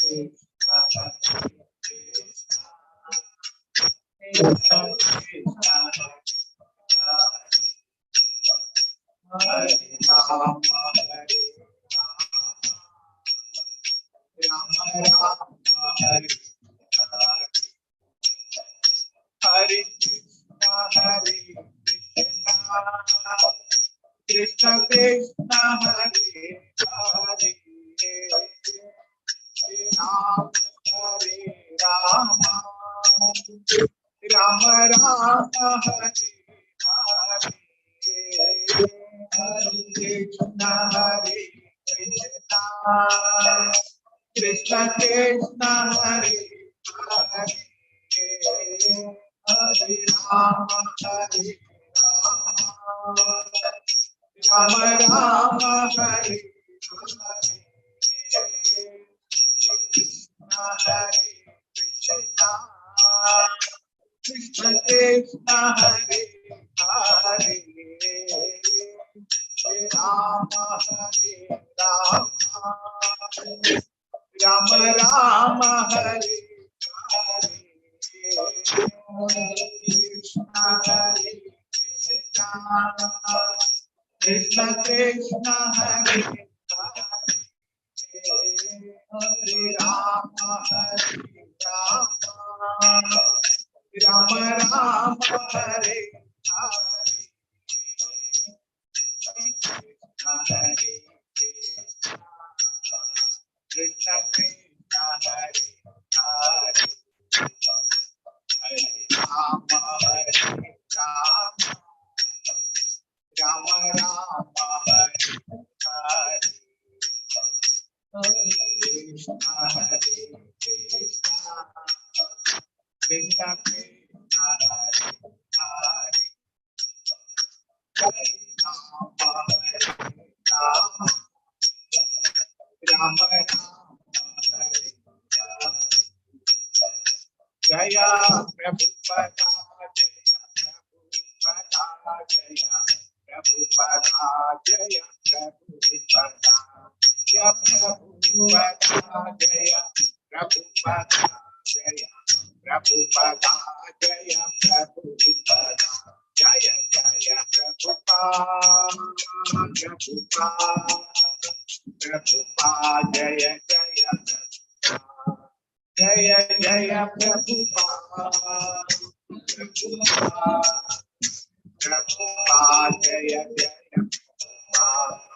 Krishna Krishna Hare Hare Ram Hare Rama Rama Rama Hare Hare Krishna Hare Krishna Krishna Krishna Hare Hare Hare Rama Hare Rama Rama Rama Hare Hare Krishna Hare Krishna Krishna Krishna Hare Hare Rama Hare Rama Rama Rama Hare Hare Krishna Hare Krishna Krishna Krishna Hare Hare Hare Rama Hare Rama Rama Rama Hare Hare Krishna Hare Krishna Krishna Hare Hare Hare Rama Hare Rama Rama Rama Hare Hare Krishna Hare Krishna Krishna Krishna Hare Hare Hare Rama Hare Rama Rama Rama Hare Hare Jaya Prabhupada Jaya Prabhupada Jaya Prabhupada Jaya Prabhupada Jaya Prabhupada Jaya Prabhupada Jaya Prabhupada Jaya Prabhupada Jaya Jaya Prabhupada Prabhupada Jaya Jaya Jaya Jaya Prabhupada Prabhupada Prabhupada Jaya Jaya Prabhupada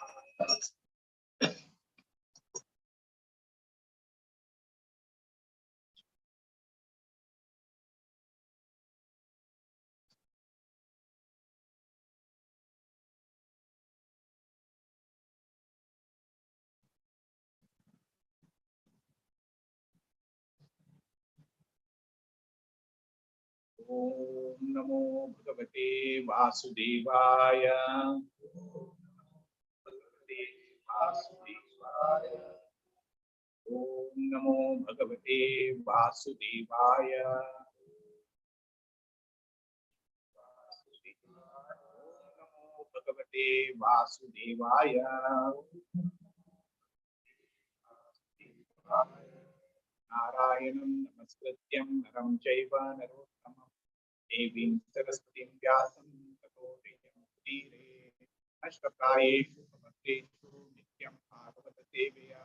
Om Namo Bhagavate Vasudevaya. Bhagavate Vasudevaya. Om Namo Bhagavate Vasudevaya. Om Namo Bhagavate Vasudevaya. Narayanam Namaskrityam Naram Chaiva Narottamam Devim Saraswatim Vyasam Tato Jayamudire Ashtakayeshu Samateshu Nityam Bhagavata Devaya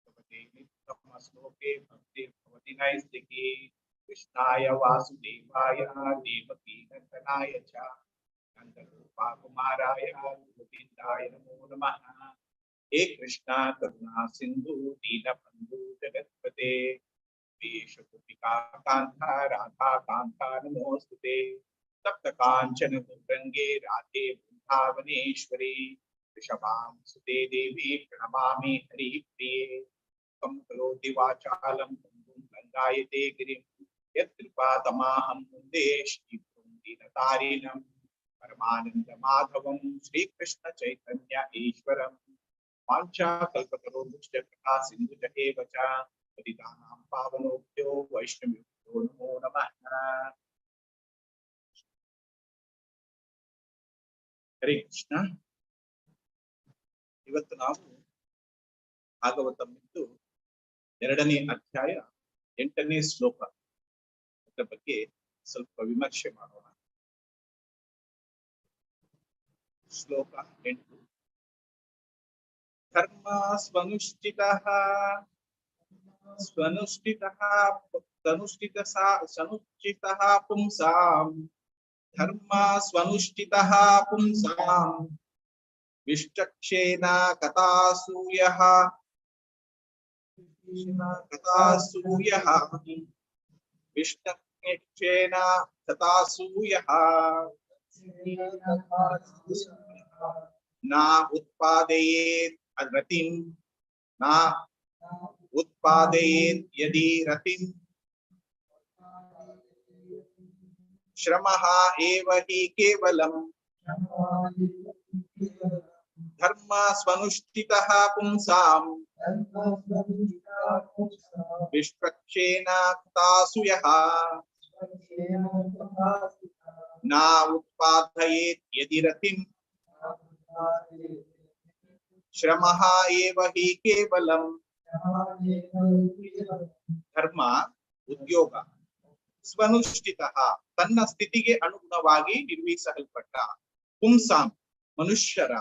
Bhavate Nityam Asloke Bhakti Bhavati Naistiki Krishnaya Vasudevaya Devaki Nandanaya Cha Nandarupa Kumaraya Govindaya Namo Namaha He Krishna Karuna Sindhu Dina Bandhu Jagatpate Vesha Gopika Kanta Radha Kanta Namostute Tapta Kanchana Gaurange Radhe Vrindavaneshwari Rishabham Sute Devi Pranamami Hari Priye Kam Karoti Vachalam Kundum Gangayate Girim Yatripa Tamaham Munde Shri Dinatarinam Paramananda Madhavam Sri Krishna Chaitanya Ishwaram Mancha Kalpatarodhya Praka Sindhu Jahevacha Paditanam Pavanobhyo Vaishnavibhyo Namo Namaha Hare Krishna. ಇವತ್ತು ನಾವು ಭಾಗವತಂ ಇದ್ದು 2ನೇ ಅಧ್ಯಾಯ 8ನೇ ಶ್ಲೋಕ ಅದರ ಬಗ್ಗೆ ಸ್ವಲ್ಪ ವಿಮರ್ಶೆ ಮಾಡೋಣ. ಶ್ಲೋಕ 8. ಧರ್ಮ ಸ್ವನುಷ್ಠಿತಃ ಸನುಷ್ಠಿತಃ ಪುಂಸಾಂ ಧರ್ಮ ಸ್ವನುಷ್ಠಿತಃ ಪುಂಸಾಂ ವಿಷ್ಟಕ್ಷೇನ ಕಥಾಸೂಯಃ ವಿಷ್ಟಕ್ಷೇನ ಕಥಾಸೂಯಃ ನ ಉತ್ಪಾದಯೇತ್ ರತಿಂ ನ ಉತ್ಪಾದಯೇತ್ ಯದಿ ರತಿಂ ಶ್ರಮಃ ಏವ ಹಿ ಕೇವಲಂ ಧರ್ಮ ಸ್ವನುಷ್ಠಿತಃ ಪುಂಸಾಂ ವಿಷ್ಪಕ್ಷೇನ ಕಥಾಸೂಯಃ ನ ಉತ್ಪಾದಯೇತ್ ಯದಿ ರತಿಂ ಶ್ರಮಃ ಏವ ಹಿ ಕೇವಲಂ. ಧರ್ಮ ಉದ್ಯೋಗ, ಸ್ವನುಷ್ಠಿತಃ ತನ್ನ ಸ್ಥಿತಿಗೆ ಅನುಗುಣವಾಗಿ ನಿರ್ವಹಿಸಲ್ಪಟ್ಟ, ಪುಂಸಾಂ ಮನುಷ್ಯರ,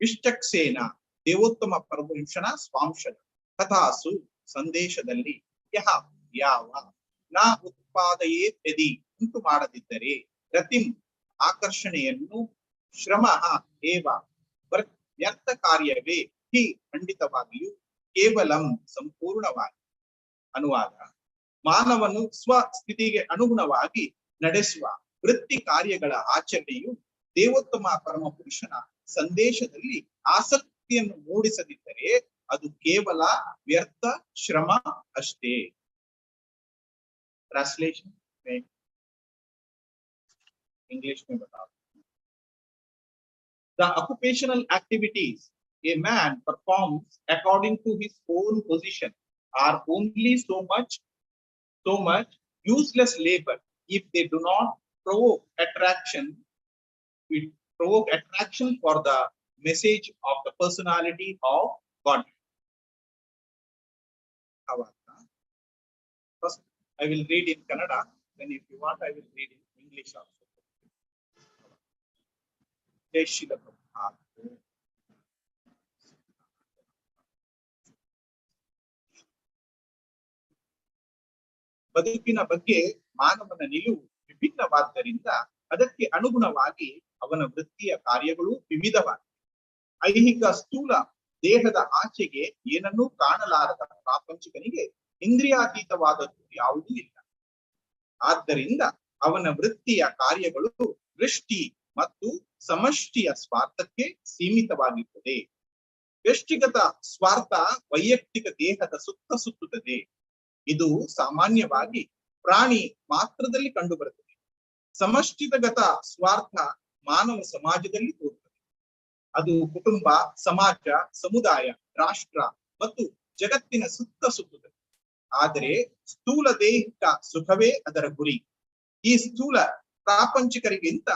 ವಿಷ್ಟಕ್ಸೇನ ದೇವೋತ್ತಮ ಪರಮಪುರುಷನ ಸ್ವಾಂಶದ, ಕಥಾಸು ಸಂದೇಶದಲ್ಲಿ, ಯಹ ಯಾವ, ನ ಉತ್ಪಾದಯೇತ್ ಯದಿ ಉಂಟು ಮಾಡದಿದ್ದರೆ, ರತಿಂ ಆಕರ್ಷಣೆಯನ್ನು, ಶ್ರಮ ಏವ ವ್ಯರ್ಥ ಕಾರ್ಯವೇ, ಹಿ ಖಂಡಿತವಾಗಿಯೂ, ಕೇವಲಂ ಸಂಪೂರ್ಣವಾಗಿ. ಅನುವಾದ: ಮಾನವನು ಸ್ವಸ್ಥಿತಿಗೆ ಅನುಗುಣವಾಗಿ ನಡೆಸುವ ವೃತ್ತಿ ಕಾರ್ಯಗಳ ಆಚರಣೆಯು ದೇವೋತ್ತಮ ಪರಮ ಪುರುಷನ ಸಂದೇಶದಲ್ಲಿ ಆಸಕ್ತಿಯನ್ನು ಮೂಡಿಸದಿದ್ದರೆ ಅದು ಕೇವಲ ವ್ಯರ್ಥ ಶ್ರಮ ಅಷ್ಟೇ. ಟ್ರಾನ್ಸ್ಲೇಷನ್ ಇಂಗ್ಲಿಷ್ में बताओ. The occupational activities a man performs according to his own position are only so much useless labor if they do not provoke attraction for the message of the personality of God. First, I will read in Kannada. Then, if you want, I will read in English also. Jai Shri Prabhupada. ಬದುಕಿನ ಬಗ್ಗೆ ಮಾನವನ ನಿಲುವು ವಿಭಿನ್ನವಾದ್ದರಿಂದ ಅದಕ್ಕೆ ಅನುಗುಣವಾಗಿ ಅವನ ವೃತ್ತಿಯ ಕಾರ್ಯಗಳು ವಿವಿಧವಾಗಿವೆ. ಐಹಿಕ ಸ್ಥೂಲ ದೇಹದ ಆಚೆಗೆ ಏನನ್ನೂ ಕಾಣಲಾರದ ಪ್ರಾಪಂಚಿಕನಿಗೆ ಇಂದ್ರಿಯಾತೀತವಾದದ್ದು ಯಾವುದೂ ಇಲ್ಲ. ಆದ್ದರಿಂದ ಅವನ ವೃತ್ತಿಯ ಕಾರ್ಯಗಳು ದೃಷ್ಟಿ ಮತ್ತು ಸಮಷ್ಟಿಯ ಸ್ವಾರ್ಥಕ್ಕೆ ಸೀಮಿತವಾಗಿರುತ್ತದೆ. ವ್ಯಕ್ತಿಗತ ಸ್ವಾರ್ಥ ವೈಯಕ್ತಿಕ ದೇಹದ ಸುತ್ತ ಸುತ್ತುತ್ತದೆ. ಇದು ಸಾಮಾನ್ಯವಾಗಿ ಪ್ರಾಣಿ ಮಾತ್ರದಲ್ಲಿ ಕಂಡುಬರುತ್ತದೆ. ಸಮಷ್ಟಿಗತ ಸ್ವಾರ್ಥ ಮಾನವ ಸಮಾಜದಲ್ಲಿ ತೋರುತ್ತದೆ. ಅದು ಕುಟುಂಬ, ಸಮಾಜ, ಸಮುದಾಯ, ರಾಷ್ಟ್ರ ಮತ್ತು ಜಗತ್ತಿನ ಸುತ್ತ ಸುತ್ತುತ್ತದೆ. ಆದರೆ ಸ್ಥೂಲ ದೈಹಿಕ ಸುಖವೇ ಅದರ ಗುರಿ. ಈ ಸ್ಥೂಲ ಪ್ರಾಪಂಚಿಕರಿಗಿಂತ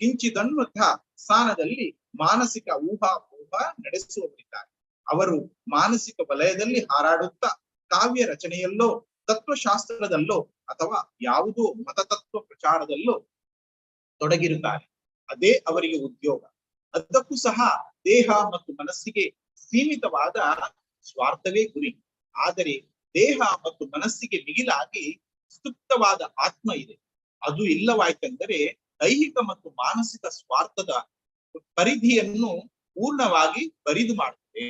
ಕಿಂಚಿದನ್ನುಥ ಸ್ಥಾನದಲ್ಲಿ ಮಾನಸಿಕ ಊಹಾಪೋಹ ನಡೆಸುವವರಿದ್ದಾರೆ. ಅವರು ಮಾನಸಿಕ ವಲಯದಲ್ಲಿ ಹಾರಾಡುತ್ತಾ ಕಾವ್ಯ ರಚನೆಯಲ್ಲೋ, ತತ್ವಶಾಸ್ತ್ರದಲ್ಲೋ ಅಥವಾ ಯಾವುದೋ ಮತತತ್ವ ಪ್ರಚಾರದಲ್ಲೋ ತೊಡಗಿರುತ್ತಾರೆ. ಅದೇ ಅವರಿಗೆ ಉದ್ಯೋಗ. ಅದಕ್ಕೂ ಸಹ ದೇಹ ಮತ್ತು ಮನಸ್ಸಿಗೆ ಸೀಮಿತವಾದ ಸ್ವಾರ್ಥವೇ ಗುರಿ. ಆದರೆ ದೇಹ ಮತ್ತು ಮನಸ್ಸಿಗೆ ಮಿಗಿಲಾಗಿ ಸುಪ್ತವಾದ ಆತ್ಮ ಇದೆ. ಅದು ಇಲ್ಲವಾಯ್ತೆಂದರೆ ದೈಹಿಕ ಮತ್ತು ಮಾನಸಿಕ ಸ್ವಾರ್ಥದ ಪರಿಧಿಯನ್ನು ಪೂರ್ಣವಾಗಿ ಬರಿದು ಮಾಡುತ್ತದೆ,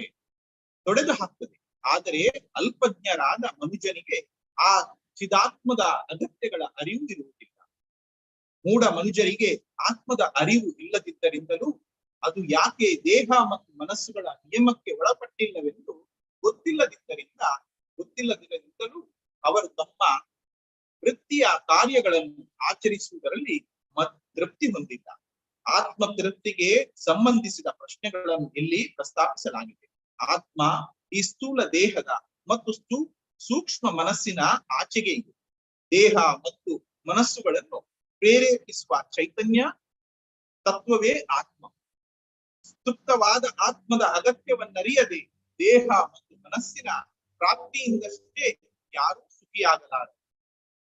ತೊಡೆದು ಹಾಕ್ತದೆ. ಆದರೆ ಅಲ್ಪಜ್ಞರಾದ ಮನುಜನಿಗೆ ಆ ಚಿದಾತ್ಮದ ಅಗತ್ಯಗಳ ಅರಿವು ಇರುವುದಿಲ್ಲ. ಮೂಢ ಮನುಜರಿಗೆ ಆತ್ಮದ ಅರಿವು ಇಲ್ಲದಿದ್ದರಿಂದಲೂ ಅದು ಯಾಕೆ ದೇಹ ಮತ್ತು ಮನಸ್ಸುಗಳ ನಿಯಮಕ್ಕೆ ಒಳಪಟ್ಟಿಲ್ಲವೆಂದು ಗೊತ್ತಿಲ್ಲದಿದ್ದರಿಂದಲೂ ಅವರು ತಮ್ಮ ವೃತ್ತಿಯ ಕಾರ್ಯಗಳನ್ನು ಆಚರಿಸುವುದರಲ್ಲಿ ತೃಪ್ತಿ ಹೊಂದಿಲ್ಲ. ಆತ್ಮ ತೃಪ್ತಿಗೆ ಸಂಬಂಧಿಸಿದ ಪ್ರಶ್ನೆಗಳನ್ನು ಇಲ್ಲಿ ಪ್ರಸ್ತಾಪಿಸಲಾಗಿದೆ. ಆತ್ಮ ಈ ಸ್ಥೂಲ ದೇಹದ ಮತ್ತು ಸೂಕ್ಷ್ಮ ಮನಸ್ಸಿನ ಆಚೆಗೆ ಇದೆ. ದೇಹ ಮತ್ತು ಮನಸ್ಸುಗಳನ್ನು ಪ್ರೇರೇಪಿಸುವ ಚೈತನ್ಯ ತತ್ವವೇ ಆತ್ಮ. ಸುಪ್ತವಾದ ಆತ್ಮದ ಅಗತ್ಯವನ್ನರಿಯದೆ ದೇಹ ಮತ್ತು ಮನಸ್ಸಿನ ಪ್ರಾಪ್ತಿಯಿಂದಷ್ಟೇ ಯಾರೂ ಸುಖಿಯಾಗಲಾರರು.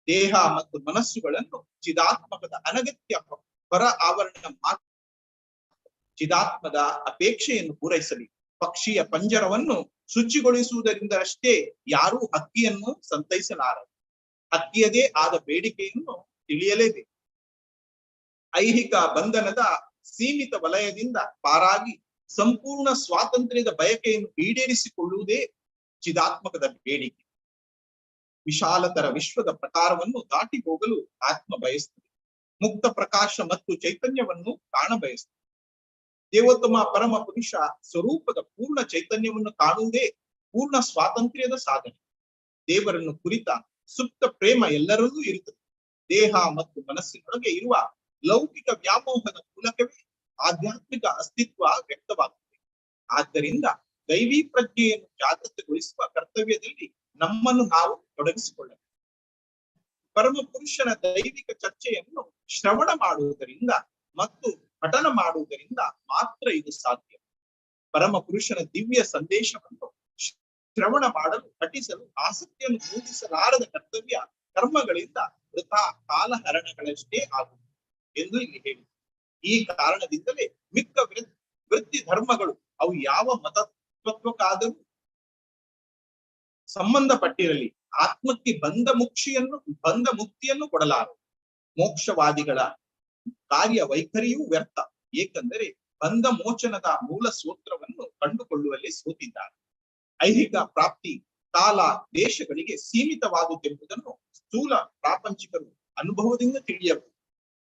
ದೇಹ ಮತ್ತು ಮನಸ್ಸುಗಳನ್ನು ಚಿದಾತ್ಮಕದ ಅನಗತ್ಯ ಹೊರ ಆವರಣ ಮಾತ್ರ ಚಿದಾತ್ಮದ ಅಪೇಕ್ಷೆಯನ್ನು ಪೂರೈಸಲಿ. ಪಕ್ಷಿಯ ಪಂಜರವನ್ನು ಶುಚಿಗೊಳಿಸುವುದರಿಂದ ಅಷ್ಟೇ ಯಾರೂ ಹಕ್ಕಿಯನ್ನು ಸಂತೈಸಲಾರರು. ಹಕ್ಕಿಯದೇ ಆದ ಬೇಡಿಕೆಯನ್ನು ತಿಳಿಯಲೇಬೇಕು. ಐಹಿಕ ಬಂಧನದ ಸೀಮಿತ ವಲಯದಿಂದ ಪಾರಾಗಿ ಸಂಪೂರ್ಣ ಸ್ವಾತಂತ್ರ್ಯದ ಬಯಕೆಯನ್ನು ಈಡೇರಿಸಿಕೊಳ್ಳುವುದೇ ಚಿದಾತ್ಮಕದ ಬೇಡಿಕೆ. ವಿಶಾಲತರ ವಿಶ್ವದ ಪ್ರಕಾರವನ್ನು ದಾಟಿ ಹೋಗಲು ಆತ್ಮ ಬಯಸ್ತದೆ. ಮುಕ್ತ ಪ್ರಕಾಶ ಮತ್ತು ಚೈತನ್ಯವನ್ನು ಕಾಣ ಬಯಸ್ತದೆ. ದೇವೋತ್ತಮ ಪರಮ ಪುರುಷ ಸ್ವರೂಪದ ಪೂರ್ಣ ಚೈತನ್ಯವನ್ನು ಕಾಣುವುದೇ ಪೂರ್ಣ ಸ್ವಾತಂತ್ರ್ಯದ ಸಾಧನೆ. ದೇವರನ್ನು ಕುರಿತ ಸುಪ್ತ ಪ್ರೇಮ ಎಲ್ಲರಲ್ಲೂ ಇರುತ್ತದೆ. ದೇಹ ಮತ್ತು ಮನಸ್ಸಿನೊಳಗೆ ಇರುವ ಲೌಕಿಕ ವ್ಯಾಮೋಹದ ಮೂಲಕವೇ ಆಧ್ಯಾತ್ಮಿಕ ಅಸ್ತಿತ್ವ ವ್ಯಕ್ತವಾಗುತ್ತದೆ. ಆದ್ದರಿಂದ ದೈವಿ ಪ್ರಜ್ಞೆಯನ್ನು ಜಾಗೃತಗೊಳಿಸುವ ಕರ್ತವ್ಯದಲ್ಲಿ ನಮ್ಮನ್ನು ನಾವು ತೊಡಗಿಸಿಕೊಳ್ಳಬೇಕು. ಪರಮ ಪುರುಷನ ದೈವಿಕ ಚರ್ಚೆಯನ್ನು ಶ್ರವಣ ಮಾಡುವುದರಿಂದ ಮತ್ತು ಪಠನ ಮಾಡುವುದರಿಂದ ಮಾತ್ರ ಇದು ಸಾಧ್ಯ. ಪರಮ ಪುರುಷನ ದಿವ್ಯ ಸಂದೇಶವನ್ನು ಶ್ರವಣ ಮಾಡಲು ಪಠಿಸಲು ಆಸಕ್ತಿಯನ್ನು ಮೂಡಿಸಲಾರದ ಕರ್ತವ್ಯ ಕರ್ಮಗಳಿಂದ ವೃಥಾ ಕಾಲಹರಣಗಳಷ್ಟೇ ಆಗುವುದು ಎಂದು ಇಲ್ಲಿ ಹೇಳಿದೆ. ಈ ಕಾರಣದಿಂದಲೇ ಮಿಕ್ಕ ವೃತ್ತಿ ಧರ್ಮಗಳು ಅವು ಯಾವ ಮತತ್ವಕ್ಕಾದರೂ ಸಂಬಂಧಪಟ್ಟಿರಲಿ ಆತ್ಮಕ್ಕೆ ಬಂಧ ಮುಕ್ತಿಯನ್ನು ಕೊಡಲಾರವು. ಮೋಕ್ಷವಾದಿಗಳ ಕಾರ್ಯ ವೈಖರಿಯೂ ವ್ಯರ್ಥ. ಏಕೆಂದರೆ ಬಂಧ ಮೋಚನದ ಮೂಲ ಸೂತ್ರವನ್ನು ಕಂಡುಕೊಳ್ಳುವಲ್ಲಿ ಸೋತಿದ್ದಾರೆ. ಐಹಿಕ ಪ್ರಾಪ್ತಿ ಕಾಲ ದೇಶಗಳಿಗೆ ಸೀಮಿತವಾದುದೆಂಬುದನ್ನು ಸ್ಥೂಲ ಪ್ರಾಪಂಚಿಕರು ಅನುಭವದಿಂದ ತಿಳಿಯಬಹುದು.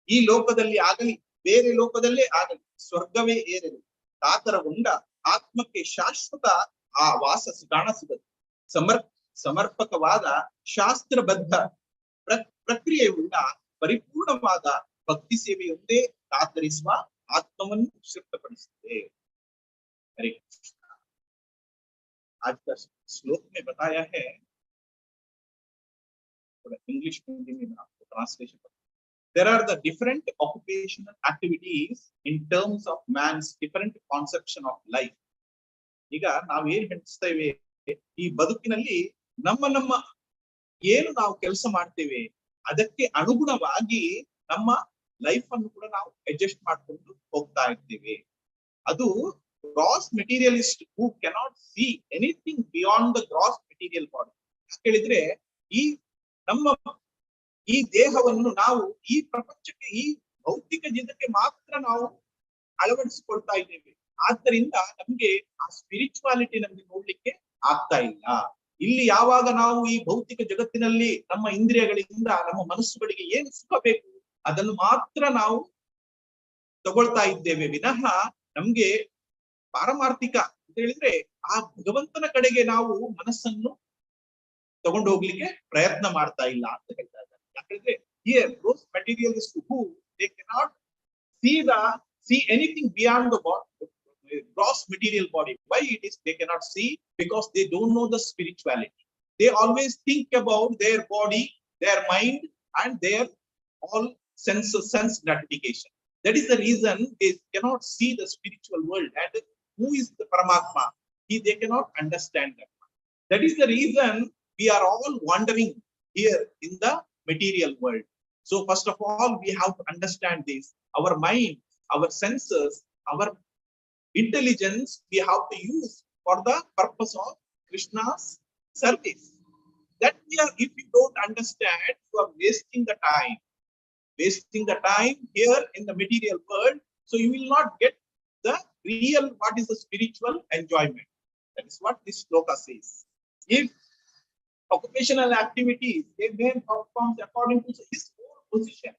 ಈ ಲೋಕದಲ್ಲಿ ಆಗಲಿ ಬೇರೆ ಲೋಕದಲ್ಲೇ ಆಗಲಿ ಸ್ವರ್ಗವೇ ಏರಲಿ ಕಾತರಗೊಂಡ ಆತ್ಮಕ್ಕೆ ಶಾಶ್ವತ ಆ ವಾಸ ಕಾಣಸಿಗದು. ಸಮರ್ಪಕವಾದ ಶಾಸ್ತ್ರಬದ್ಧ ಪ್ರಕ್ರಿಯೆಯುಳ್ಳ ಪರಿಪೂರ್ಣವಾದ ಭಕ್ತಿ ಸೇವೆಯೊಂದೇ ಕಾತರಿಸುವ ಆತ್ಮವನ್ನು ತೃಪ್ತಪಡಿಸುತ್ತದೆ. हरे कृष्ण। आज का श्लोक में बताया है, इंग्लिश में आपको translation. There are the different occupational activities in terms of man's different conception of life. ಈಗ ನಾವು ಏನ್ ಹೇಳ್ತೇವೆ, ಈ ಬದುಕಿನಲ್ಲಿ ನಮ್ಮ ಏನು ನಾವು ಕೆಲಸ ಮಾಡ್ತೇವೆ ಅದಕ್ಕೆ ಅನುಗುಣವಾಗಿ ನಮ್ಮ ಲೈಫ್ ಅನ್ನು ಕೂಡ ನಾವು ಅಡ್ಜಸ್ಟ್ ಮಾಡ್ಕೊಂಡು ಹೋಗ್ತಾ ಇರ್ತೇವೆ. ಅದು gross materialist who cannot see anything beyond the gross material body. ಹೇಳಿದ್ರೆ ಈ ದೇಹವನ್ನು ನಾವು ಈ ಪ್ರಪಂಚಕ್ಕೆ, ಈ ಭೌತಿಕ ಜೀವನಕ್ಕೆ ಮಾತ್ರ ನಾವು ಅಳವಡಿಸಿಕೊಳ್ತಾ ಇದ್ದೇವೆ. ಆದ್ದರಿಂದ ನಮ್ಗೆ ಆ ಸ್ಪಿರಿಚುವಾಲಿಟಿ ನಮ್ಗೆ ನೋಡ್ಲಿಕ್ಕೆ ಆಗ್ತಾ ಇಲ್ಲ. ಇಲ್ಲಿ ಯಾವಾಗ ನಾವು ಈ ಭೌತಿಕ ಜಗತ್ತಿನಲ್ಲಿ ನಮ್ಮ ಇಂದ್ರಿಯಗಳಿಂದ ನಮ್ಮ ಮನಸ್ಸುಗಳಿಗೆ ಏನು ಸುಖ ಬೇಕು ಅದನ್ನು ಮಾತ್ರ ನಾವು ತಗೊಳ್ತಾ ಇದ್ದೇವೆ ವಿನಃ ನಮ್ಗೆ ಪಾರಮಾರ್ಥಿಕ ಅಂತ ಹೇಳಿದ್ರೆ ಆ ಭಗವಂತನ ಕಡೆಗೆ ನಾವು ಮನಸ್ಸನ್ನು ತಗೊಂಡು ಹೋಗ್ಲಿಕ್ಕೆ ಪ್ರಯತ್ನ ಮಾಡ್ತಾ ಇಲ್ಲ ಅಂತ ಹೇಳ್ತಾ ಇದ್ದಾರೆ. ಯಾಕಂದ್ರೆ here those materialists who they cannot see anything beyond the gross material body. Why it is they cannot see? Because they don't know the spirituality. They always think about their body, their mind, and their all sense gratification. That is the reason they cannot see the spiritual world and who is the Paramatma. They cannot understand that. That is the reason we are all wandering here in the material world. So first of all, we have to understand this. Our mind, our senses, our intelligence, we have to use for the purpose of Krishna's service. That if you don't understand, you are wasting the time. Wasting the time here in the material world. So you will not get the real, what is the spiritual enjoyment. That is what this shloka says. If occupational activities, a man performs according to his own position,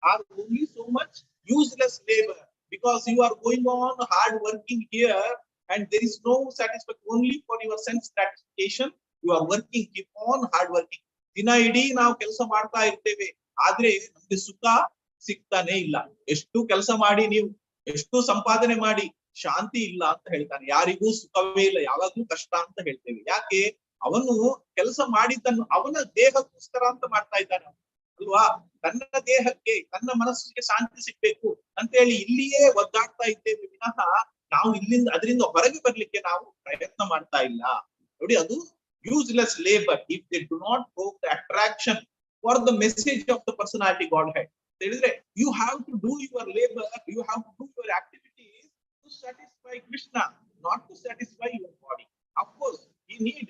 are only so much useless labor, because you are going on hard working here and there is no satisfaction only for your sense gratification. You are working, keep on hard working. Dina idi ನಾವು ಕೆಲಸ ಮಾಡ್ತಾ ಇರ್ತೇವೆ, ಆದ್ರೆ ನಮಗೆ ಸುಖ ಸಿಗ್ತಾನೆ ಇಲ್ಲ. ಎಷ್ಟು ಕೆಲಸ ಮಾಡಿ ನೀವು ಎಷ್ಟು ಸಂಪಾದನೆ ಮಾಡಿ ಶಾಂತಿ ಇಲ್ಲ ಅಂತ ಹೇಳ್ತಾನೆ. ಯಾರಿಗೂ ಸುಖವೇ ಇಲ್ಲ, ಯಾವಾಗ್ಲೂ ಕಷ್ಟ ಅಂತ ಹೇಳ್ತೇವೆ. ಯಾಕೆ? ಅವನು ಕೆಲಸ ಮಾಡಿದ್ದನ್ನು ಅವನ ದೇಹಕ್ಕೋಸ್ಕರ ಅಂತ ಮಾಡ್ತಾ ಇದ್ದಾನೆ ಅಲ್ವಾ. ತನ್ನ ದೇಹಕ್ಕೆ, ತನ್ನ ಮನಸ್ಸಿಗೆ ಶಾಂತಿ ಸಿಗ್ಬೇಕು ಅಂತ ಹೇಳಿ ಇಲ್ಲಿಯೇ ಒದ್ದಾಡ್ತಾ ಇದ್ದೇವೆ ವಿನಃ ನಾವು ಅದರಿಂದ ಹೊರಗೆ ಬರ್ಲಿಕ್ಕೆ ನಾವು ಪ್ರಯತ್ನ ಮಾಡ್ತಾ ಇಲ್ಲ. ನೋಡಿ, ಅದು useless labour if they do not provoke the attraction for the message of the personality godhead. ಹೇಳಿದ್ರೆ you have to do your labour, you have to do your activities to satisfy Krishna, not to satisfy your body. Of course, we need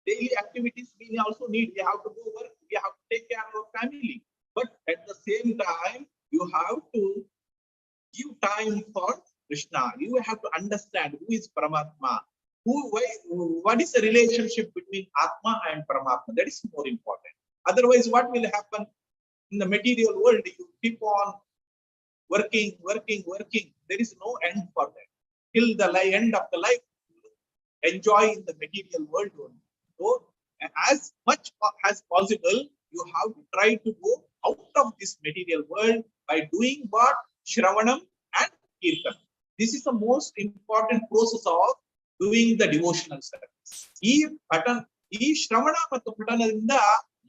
daily activities. We also need. We have to go work. We have to take care of our family. But at the same time, you have to give time for Krishna. You have to understand who is Paramatma. What is the relationship between Atma and Paramatma? That is more important. Otherwise, what will happen in the material world? You keep on working. There is no end for that. Till the end of the life, enjoy in the material world only. So, as much as possible, you have to try to go out of this material world by doing what? Shravanam and Kirtan. This is the most important process of doing the devotional service. ಈ ಶ್ರವಣ ಮತ್ತು ಪಠಣದಿಂದ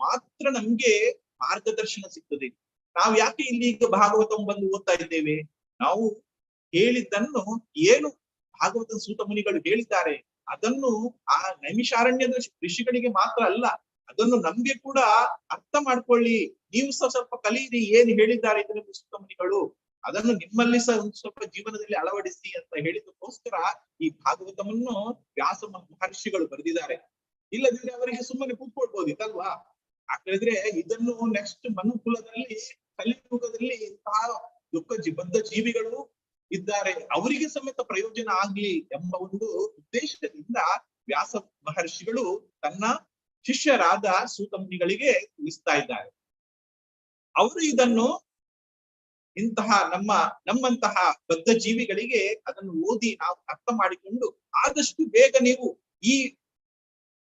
ಮಾತ್ರ ನಮ್ಗೆ ಮಾರ್ಗದರ್ಶನ ಸಿಗ್ತದೆ. ನಾವು ಯಾಕೆ ಇಲ್ಲಿ ಈಗ ಭಾಗವತಂ ಬಂದು ಓದ್ತಾ ಇದ್ದೇವೆ? ನಾವು ಹೇಳಿದ್ದನ್ನು ಏನು ಭಾಗವತ ಸೂತ ಮುನಿಗಳು ಹೇಳಿದ್ದಾರೆ ಅದನ್ನು ಆ ನೈಮಿಷಾರಣ್ಯದ ಋಷಿಗಳಿಗೆ ಮಾತ್ರ ಅಲ್ಲ, ಅದನ್ನು ನಮ್ಗೆ ಕೂಡ ಅರ್ಥ ಮಾಡ್ಕೊಳ್ಳಿ. ನೀವು ಸಹ ಸ್ವಲ್ಪ ಕಲೀರಿ, ಏನು ಹೇಳಿದ್ದಾರೆ ಇದರಲ್ಲಿ ಸೂತ ಮುನಿಗಳು, ಅದನ್ನು ನಿಮ್ಮಲ್ಲಿ ಸಹ ಒಂದು ಸ್ವಲ್ಪ ಜೀವನದಲ್ಲಿ ಅಳವಡಿಸಿ ಅಂತ ಹೇಳಿದಕ್ಕೋಸ್ಕರ ಈ ಭಾಗವತವನ್ನು ವ್ಯಾಸ ಮಹರ್ಷಿಗಳು ಬರೆದಿದ್ದಾರೆ. ಇಲ್ಲದಿದ್ರೆ ಅವರಿಗೆ ಸುಮ್ಮನೆ ಕೂತ್ಕೊಳ್ಬಹುದಿತ್ತಲ್ವಾ? ಯಾಕಂದ್ರೆ ಇದನ್ನು ನೆಕ್ಸ್ಟ್ ಮನುಕುಲದಲ್ಲಿ ಕಲಿಯುಗದಲ್ಲಿ ಇಂತಹ ಬದ್ಧ ಜೀವಿಗಳು ಇದ್ದಾರೆ, ಅವರಿಗೆ ಸಮೇತ ಪ್ರಯೋಜನ ಆಗ್ಲಿ ಎಂಬ ಒಂದು ಉದ್ದೇಶದಿಂದ ವ್ಯಾಸ ಮಹರ್ಷಿಗಳು ತನ್ನ ಶಿಷ್ಯರಾದ ಸೂತ ಮುನಿಗಳಿಗೆ ತಿಳಿಸ್ತಾ ಇದ್ದಾರೆ. ಅವರು ಇದನ್ನು ಇಂತಹ ನಮ್ಮಂತಹ ಬದ್ಧ ಜೀವಿಗಳಿಗೆ ಅದನ್ನು ಓದಿ ನಾವು ಅರ್ಥ ಮಾಡಿಕೊಂಡು ಆದಷ್ಟು ಬೇಗ ನೀವು ಈ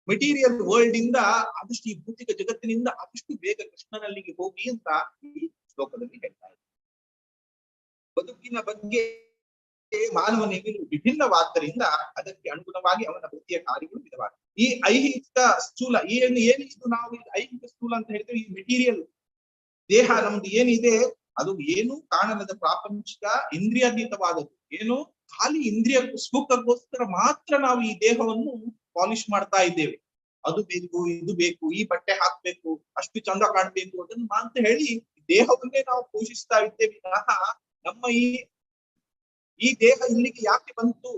ಮೆಟೀರಿಯಲ್ ವರ್ಲ್ಡ್ ಇಂದ ಆದಷ್ಟು ಈ ಭೌತಿಕ ಜಗತ್ತಿನಿಂದ ಆದಷ್ಟು ಬೇಗ ಕೃಷ್ಣನಲ್ಲಿಗೆ ಹೋಗಿ ಅಂತ ಈ ಶ್ಲೋಕದಲ್ಲಿ ಹೇಳ್ತಾರೆ. ಬದುಕಿನ ಬಗ್ಗೆ ಮಾನವನಿಗೆ ವಿಭಿನ್ನವಾದ್ದರಿಂದ ಅದಕ್ಕೆ ಅನುಗುಣವಾಗಿ ಅವನ ವೃತ್ತಿಯ ಕಾರ್ಯಗಳು ವಿಧವಾದ. ಈ ಐಹಿಕ ಸ್ಥೂಲ ಏನಿದು ನಾವು ಐಹಿಕ ಸ್ಥೂಲ ಅಂತ ಹೇಳಿದ್ರೆ ಈ ಮೆಟೀರಿಯಲ್ ದೇಹ ನಮ್ದು ಏನಿದೆ ಅದು ಏನು ಕಾಣಲದ ಪ್ರಾಪಂಚಿಕ ಇಂದ್ರಿಯಾತೀತವಾದದ್ದು. ಏನು ಖಾಲಿ ಇಂದ್ರಿಯ ಸುಖಕ್ಕೋಸ್ಕರ ಮಾತ್ರ ನಾವು ಈ ದೇಹವನ್ನು ಪಾಲಿಶ್ ಮಾಡ್ತಾ ಇದ್ದೇವೆ. ಅದು ಬೇಕು, ಇದು ಬೇಕು, ಈ ಬಟ್ಟೆ ಹಾಕ್ಬೇಕು, ಅಷ್ಟು ಚಂದ ಕಾಣ್ಬೇಕು ಅದನ್ನು ಅಂತ ಹೇಳಿ ದೇಹವನ್ನೇ ನಾವು ಪೋಷಿಸ್ತಾ ಇದ್ದೇವೆ ವಿನಃ ನಮ್ಮ ಈ ದೇಹ ಇಲ್ಲಿಗೆ ಯಾಕೆ ಬಂತು,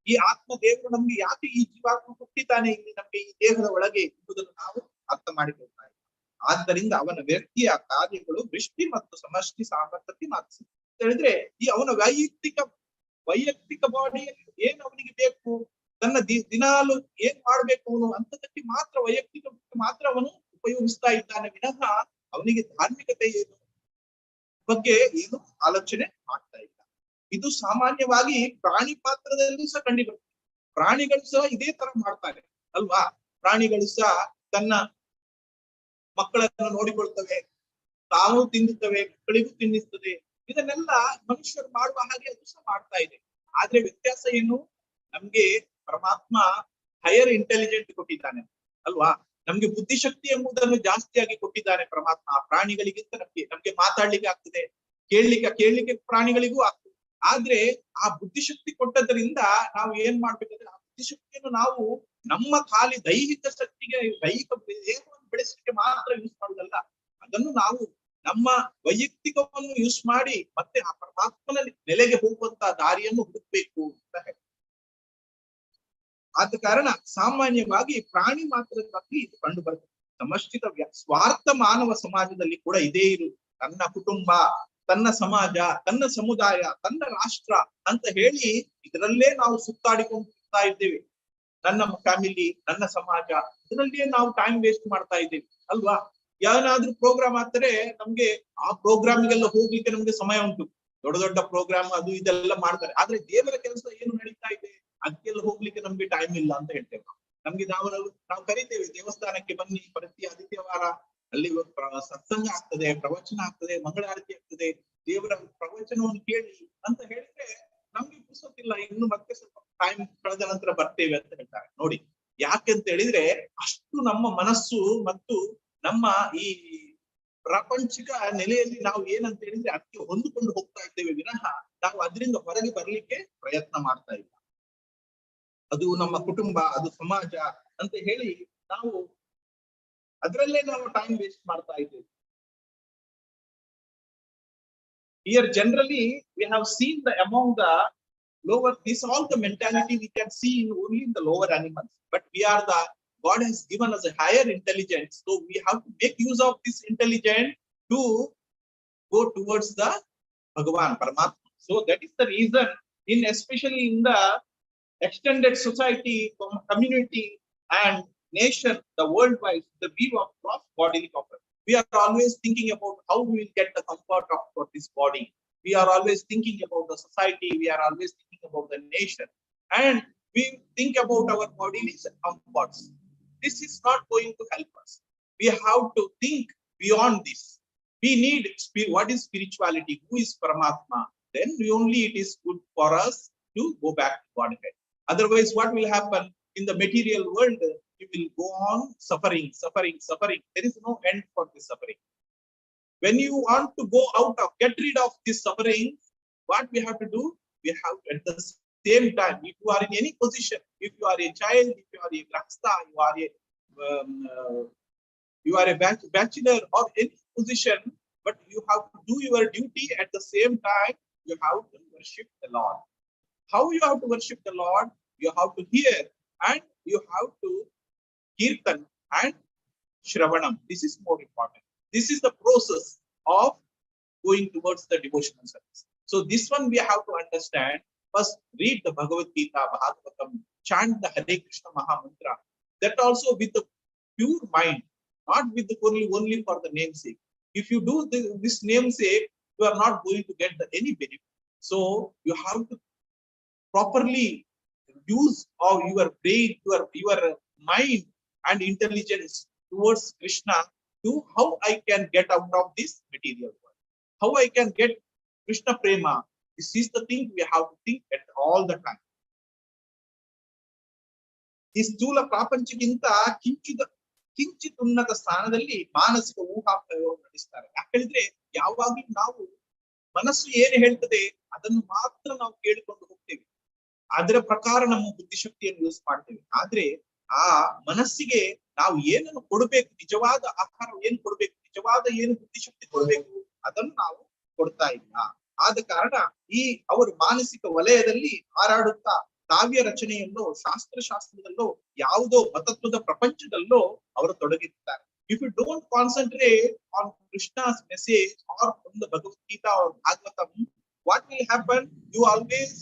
ಈ ಆತ್ಮ ದೇವರು ನಮ್ಗೆ ಯಾಕೆ ಈ ಜೀವಾತ್ಮ ಕೊಟ್ಟಿದ್ದಾನೆ ಇಲ್ಲಿ ನಮ್ಗೆ ಈ ದೇಹದ ಒಳಗೆ ಎಂಬುದನ್ನು ನಾವು ಅರ್ಥ ಮಾಡಿಕೊಳ್ತಾ ಇದ್ದೇವೆ. ಆದ್ದರಿಂದ ಅವನ ವ್ಯಕ್ತಿಯ ಕಾರ್ಯಗಳು ವೃಷ್ಟಿ ಮತ್ತು ಸಮಷ್ಟಿ ಸಾಮರ್ಥ್ಯಕ್ಕೆ ಮಾತ್ರ ಹೇಳಿದ್ರೆ ಈ ಅವನ ವೈಯಕ್ತಿಕ ಬಾಡಿಯಲ್ಲಿ ಏನ್ ಅವನಿಗೆ ಬೇಕು, ತನ್ನ ದಿನಾಲು ಏನ್ ಮಾಡ್ಬೇಕು ಅವನು ಅಂತದಕ್ಕೆ ಮಾತ್ರ ವೈಯಕ್ತಿಕ ಮಾತ್ರ ಅವನು ಉಪಯೋಗಿಸ್ತಾ ಇದ್ದಾನೆ ವಿನಃ ಅವನಿಗೆ ಧಾರ್ಮಿಕತೆ ಏನು ಬಗ್ಗೆ ಏನು ಆಲೋಚನೆ ಮಾಡ್ತಾ ಇಲ್ಲ. ಇದು ಸಾಮಾನ್ಯವಾಗಿ ಪ್ರಾಣಿ ಪಾತ್ರದಲ್ಲಿ ಸಹ ಕಂಡುಬರ್ತದೆ. ಪ್ರಾಣಿಗಳು ಸಹ ಇದೇ ತರ ಮಾಡ್ತಾರೆ ಅಲ್ವಾ? ಪ್ರಾಣಿಗಳು ಸಹ ತನ್ನ ಮಕ್ಕಳನ್ನು ನೋಡಿಕೊಳ್ತವೆ, ತಾವು ತಿನ್ನುತ್ತವೆ, ಮಕ್ಕಳಿಗೂ ತಿನ್ನಿಸ್ತದೆ. ಇದನ್ನೆಲ್ಲ ಮನುಷ್ಯರು ಮಾಡುವ ಹಾಗೆ ಅದು ಸಹ ಮಾಡ್ತಾ ಇದೆ. ಆದ್ರೆ ವ್ಯತ್ಯಾಸ ಏನು? ನಮ್ಗೆ ಪರಮಾತ್ಮ ಹೈಯರ್ ಇಂಟೆಲಿಜೆಂಟ್ ಕೊಟ್ಟಿದ್ದಾನೆ ಅಲ್ವಾ? ನಮ್ಗೆ ಬುದ್ಧಿಶಕ್ತಿ ಎಂಬುದನ್ನು ಜಾಸ್ತಿಯಾಗಿ ಕೊಟ್ಟಿದ್ದಾನೆ ಪರಮಾತ್ಮ. ಪ್ರಾಣಿಗಳಿಗಿಂತ ನಮ್ಗೆ ಮಾತಾಡ್ಲಿಕ್ಕೆ ಆಗ್ತದೆ, ಕೇಳಲಿಕ್ಕೆ ಪ್ರಾಣಿಗಳಿಗೂ ಆಗ್ತದೆ. ಆದ್ರೆ ಆ ಬುದ್ಧಿಶಕ್ತಿ ಕೊಟ್ಟದ್ರಿಂದ ನಾವು ಏನ್ ಮಾಡ್ಬೇಕಂದ್ರೆ ಆ ಬುದ್ಧಿಶಕ್ತಿಯನ್ನು ನಾವು ನಮ್ಮ ಖಾಲಿ ದೈಹಿಕ ಶಕ್ತಿಗೆ, ದೈಹಿಕ ದೇಹವನ್ನು ಬೆಳೆಸಲಿಕ್ಕೆ ಮಾತ್ರ ಯೂಸ್ ಮಾಡುದಲ್ಲ, ಅದನ್ನು ನಾವು ನಮ್ಮ ವೈಯಕ್ತಿಕವನ್ನು ಯೂಸ್ ಮಾಡಿ ಮತ್ತೆ ಆ ಪರಮಾತ್ಮನ ನೆಲೆಗೆ ಹೋಗುವಂತ ದಾರಿಯನ್ನು ಹುಡುಕ್ಬೇಕು ಅಂತ ಹೇಳಿ. ಆದ ಕಾರಣ ಸಾಮಾನ್ಯವಾಗಿ ಪ್ರಾಣಿ ಮಾತ್ರದಲ್ಲಿ ಇದು ಕಂಡು ಬರ್ತದೆ. ಸಮಷ್ಟಿತ ಸ್ವಾರ್ಥ ಮಾನವ ಸಮಾಜದಲ್ಲಿ ಕೂಡ ಇದೇ ಇರುವುದು. ತನ್ನ ಕುಟುಂಬ, ತನ್ನ ಸಮಾಜ, ತನ್ನ ಸಮುದಾಯ, ತನ್ನ ರಾಷ್ಟ್ರ ಅಂತ ಹೇಳಿ ಇದರಲ್ಲೇ ನಾವು ಸುತ್ತಾಡಿಕೊಂಡು ಇದ್ದೇವೆ. ನನ್ನ ಫ್ಯಾಮಿಲಿ, ನನ್ನ ಸಮಾಜ, ಇದರಲ್ಲಿಯೇ ನಾವು ಟೈಮ್ ವೇಸ್ಟ್ ಮಾಡ್ತಾ ಇದ್ದೇವೆ ಅಲ್ವಾ? ಏನಾದ್ರೂ ಪ್ರೋಗ್ರಾಮ್ ಆಗ್ತಾರೆ, ನಮ್ಗೆ ಆ ಪ್ರೋಗ್ರಾಮ್ಗೆಲ್ಲ ಹೋಗ್ಲಿಕ್ಕೆ ನಮ್ಗೆ ಸಮಯ ಉಂಟು. ದೊಡ್ಡ ದೊಡ್ಡ ಪ್ರೋಗ್ರಾಮ್ ಅದು ಇದೆಲ್ಲ ಮಾಡ್ತಾರೆ. ಆದ್ರೆ ದೇವರ ಕೆಲಸ ಏನು ನಡೀತಾ ಇದೆ ಅದಕ್ಕೆಲ್ಲ ಹೋಗ್ಲಿಕ್ಕೆ ನಮ್ಗೆ ಟೈಮ್ ಇಲ್ಲ ಅಂತ ಹೇಳ್ತೇವೆ. ನಮ್ಗೆ ನಾವು ಕರಿತೇವೆ ದೇವಸ್ಥಾನಕ್ಕೆ ಬನ್ನಿ, ಪ್ರತಿ ಆದಿತ್ಯವಾರ ಅಲ್ಲಿ ಸತ್ಸಂಗ ಆಗ್ತದೆ, ಪ್ರವಚನ ಆಗ್ತದೆ, ಮಂಗಳಾರತಿ ಆಗ್ತದೆ, ದೇವರ ಪ್ರವಚನವನ್ನು ಕೇಳಿ ಅಂತ ಹೇಳಿದ್ರೆ ನಮ್ಗೆ ಪುರ್ಸೊತ್ತಿಲ್ಲ, ಇನ್ನು ಮತ್ತೆ ಸ್ವಲ್ಪ ಟೈಮ್ ಕಳೆದ ನಂತರ ಬರ್ತೇವೆ ಅಂತ ಹೇಳ್ತಾರೆ. ನೋಡಿ, ಯಾಕೆಂತ ಹೇಳಿದ್ರೆ ಅಷ್ಟು ನಮ್ಮ ಮನಸ್ಸು ಮತ್ತು ನಮ್ಮ ಈ ಪ್ರಾಪಂಚಿಕ ನೆಲೆಯಲ್ಲಿ ನಾವು ಏನಂತ ಹೇಳಿದ್ರೆ ಅದಕ್ಕೆ ಹೊಂದಿಕೊಂಡು ಹೋಗ್ತಾ ಇದ್ದೇವೆ ವಿನಃ ನಾವು ಅದರಿಂದ ಹೊರಗೆ ಬರ್ಲಿಕ್ಕೆ ಪ್ರಯತ್ನ ಮಾಡ್ತಾ ಇಲ್ಲ. ಅದು ನಮ್ಮ ಕುಟುಂಬ, ಅದು ಸಮಾಜ ಅಂತ ಹೇಳಿ ನಾವು ಅದರಲ್ಲೇ ನಾವು ಟೈಮ್ ವೇಸ್ಟ್ ಮಾಡ್ತಾ ಇದ್ದೇವೆ. Here generally we have seen the among the lower, this all the mentality we can see in only in the lower animals, but we are the, God has given us a higher intelligence, so we have to make use of this intelligence to go towards the Bhagavan Paramatma. So that is the reason, in especially in the extended society, community and nation, the worldwide, the view of cross bodily comfort, we are always thinking about how we will get the comfort of for this body. We are always thinking about the society, we are always thinking about the nation, and we think about our bodily comforts. This is not going to help us. We have to think beyond this. We need what is spirituality, who is Paramatma, then only it is good for us to go back to Godhead. Otherwise, what will happen in the material world? You will go on suffering, suffering, suffering. There is no end for this suffering. When you want to go out of, get rid of this suffering, what we have to do? We have to, at the same time, if you are in any position, if you are a child, if you are a grahastha, you are a bachelor or any position, but you have to do your duty. At the same time, you have to worship the Lord. How you have to worship the Lord? You have to hear and you have to kirtan and shravanam. This is more important. This is the process of going towards the devotional service. So this one we have to understand. First, read the Bhagavad Gita, Bhagavatam, chant the Hare Krishna Maha Mantra. That also with the pure mind, not with the only for the namesake. If you do this namesake, you are not going to get any benefit. So you have to properly use of your brain, your mind and intelligence towards Krishna, to how I can get out of this material world, how I can get Krishna prema. This is the thing we have to think at all the time. ಈ ಸ್ಥೂಲ ಪ್ರಾಪಂಚಕ್ಕಿಂತ ಕಿಂಚಿತ್ ಉನ್ನತ ಸ್ಥಾನದಲ್ಲಿ ಮಾನಸಿಕ ಊಹಾಪೋಹ ನಡೆಸ್ತಾರೆ. ಯಾಕೆ ಹೇಳಿದ್ರೆ, ಯಾವಾಗಲೂ ನಾವು ಮನಸ್ಸು ಏನು ಹೇಳ್ತದೆ ಅದನ್ನು ಮಾತ್ರ ನಾವು ಕೇಳಿಕೊಂಡು ಹೋಗ್ತೇವೆ, ಅದರ ಪ್ರಕಾರ ನಮ್ಮ ಬುದ್ಧಿಶಕ್ತಿಯನ್ನು ಯೂಸ್ ಮಾಡ್ತೇವೆ. ಆದ್ರೆ ಆ ಮನಸ್ಸಿಗೆ ನಾವು ಏನನ್ನು ಕೊಡಬೇಕು, ನಿಜವಾದ ಆಹಾರ ಏನು ಕೊಡ್ಬೇಕು, ನಿಜವಾದ ಏನು ಬುದ್ಧಿಶಕ್ತಿ ಕೊಡ್ಬೇಕು, ಅದನ್ನು ನಾವು ಕೊಡ್ತಾ ಇಲ್ಲ. ಆದ ಕಾರಣ ಈ ಅವರು ಮಾನಸಿಕ ವಲಯದಲ್ಲಿ ಹಾರಾಡುತ್ತಾ ಕಾವ್ಯ ರಚನೆಯಲ್ಲೋ ಶಾಸ್ತ್ರದಲ್ಲೋ ಯಾವುದೋ ಮತತ್ವದ ಪ್ರಪಂಚದಲ್ಲೋ ಅವರು ತೊಡಗಿರ್ತಾರೆ. If you don't concentrate on Krishna's message or from the Bhagavad Gita or Bhagavatam, what will happen? You always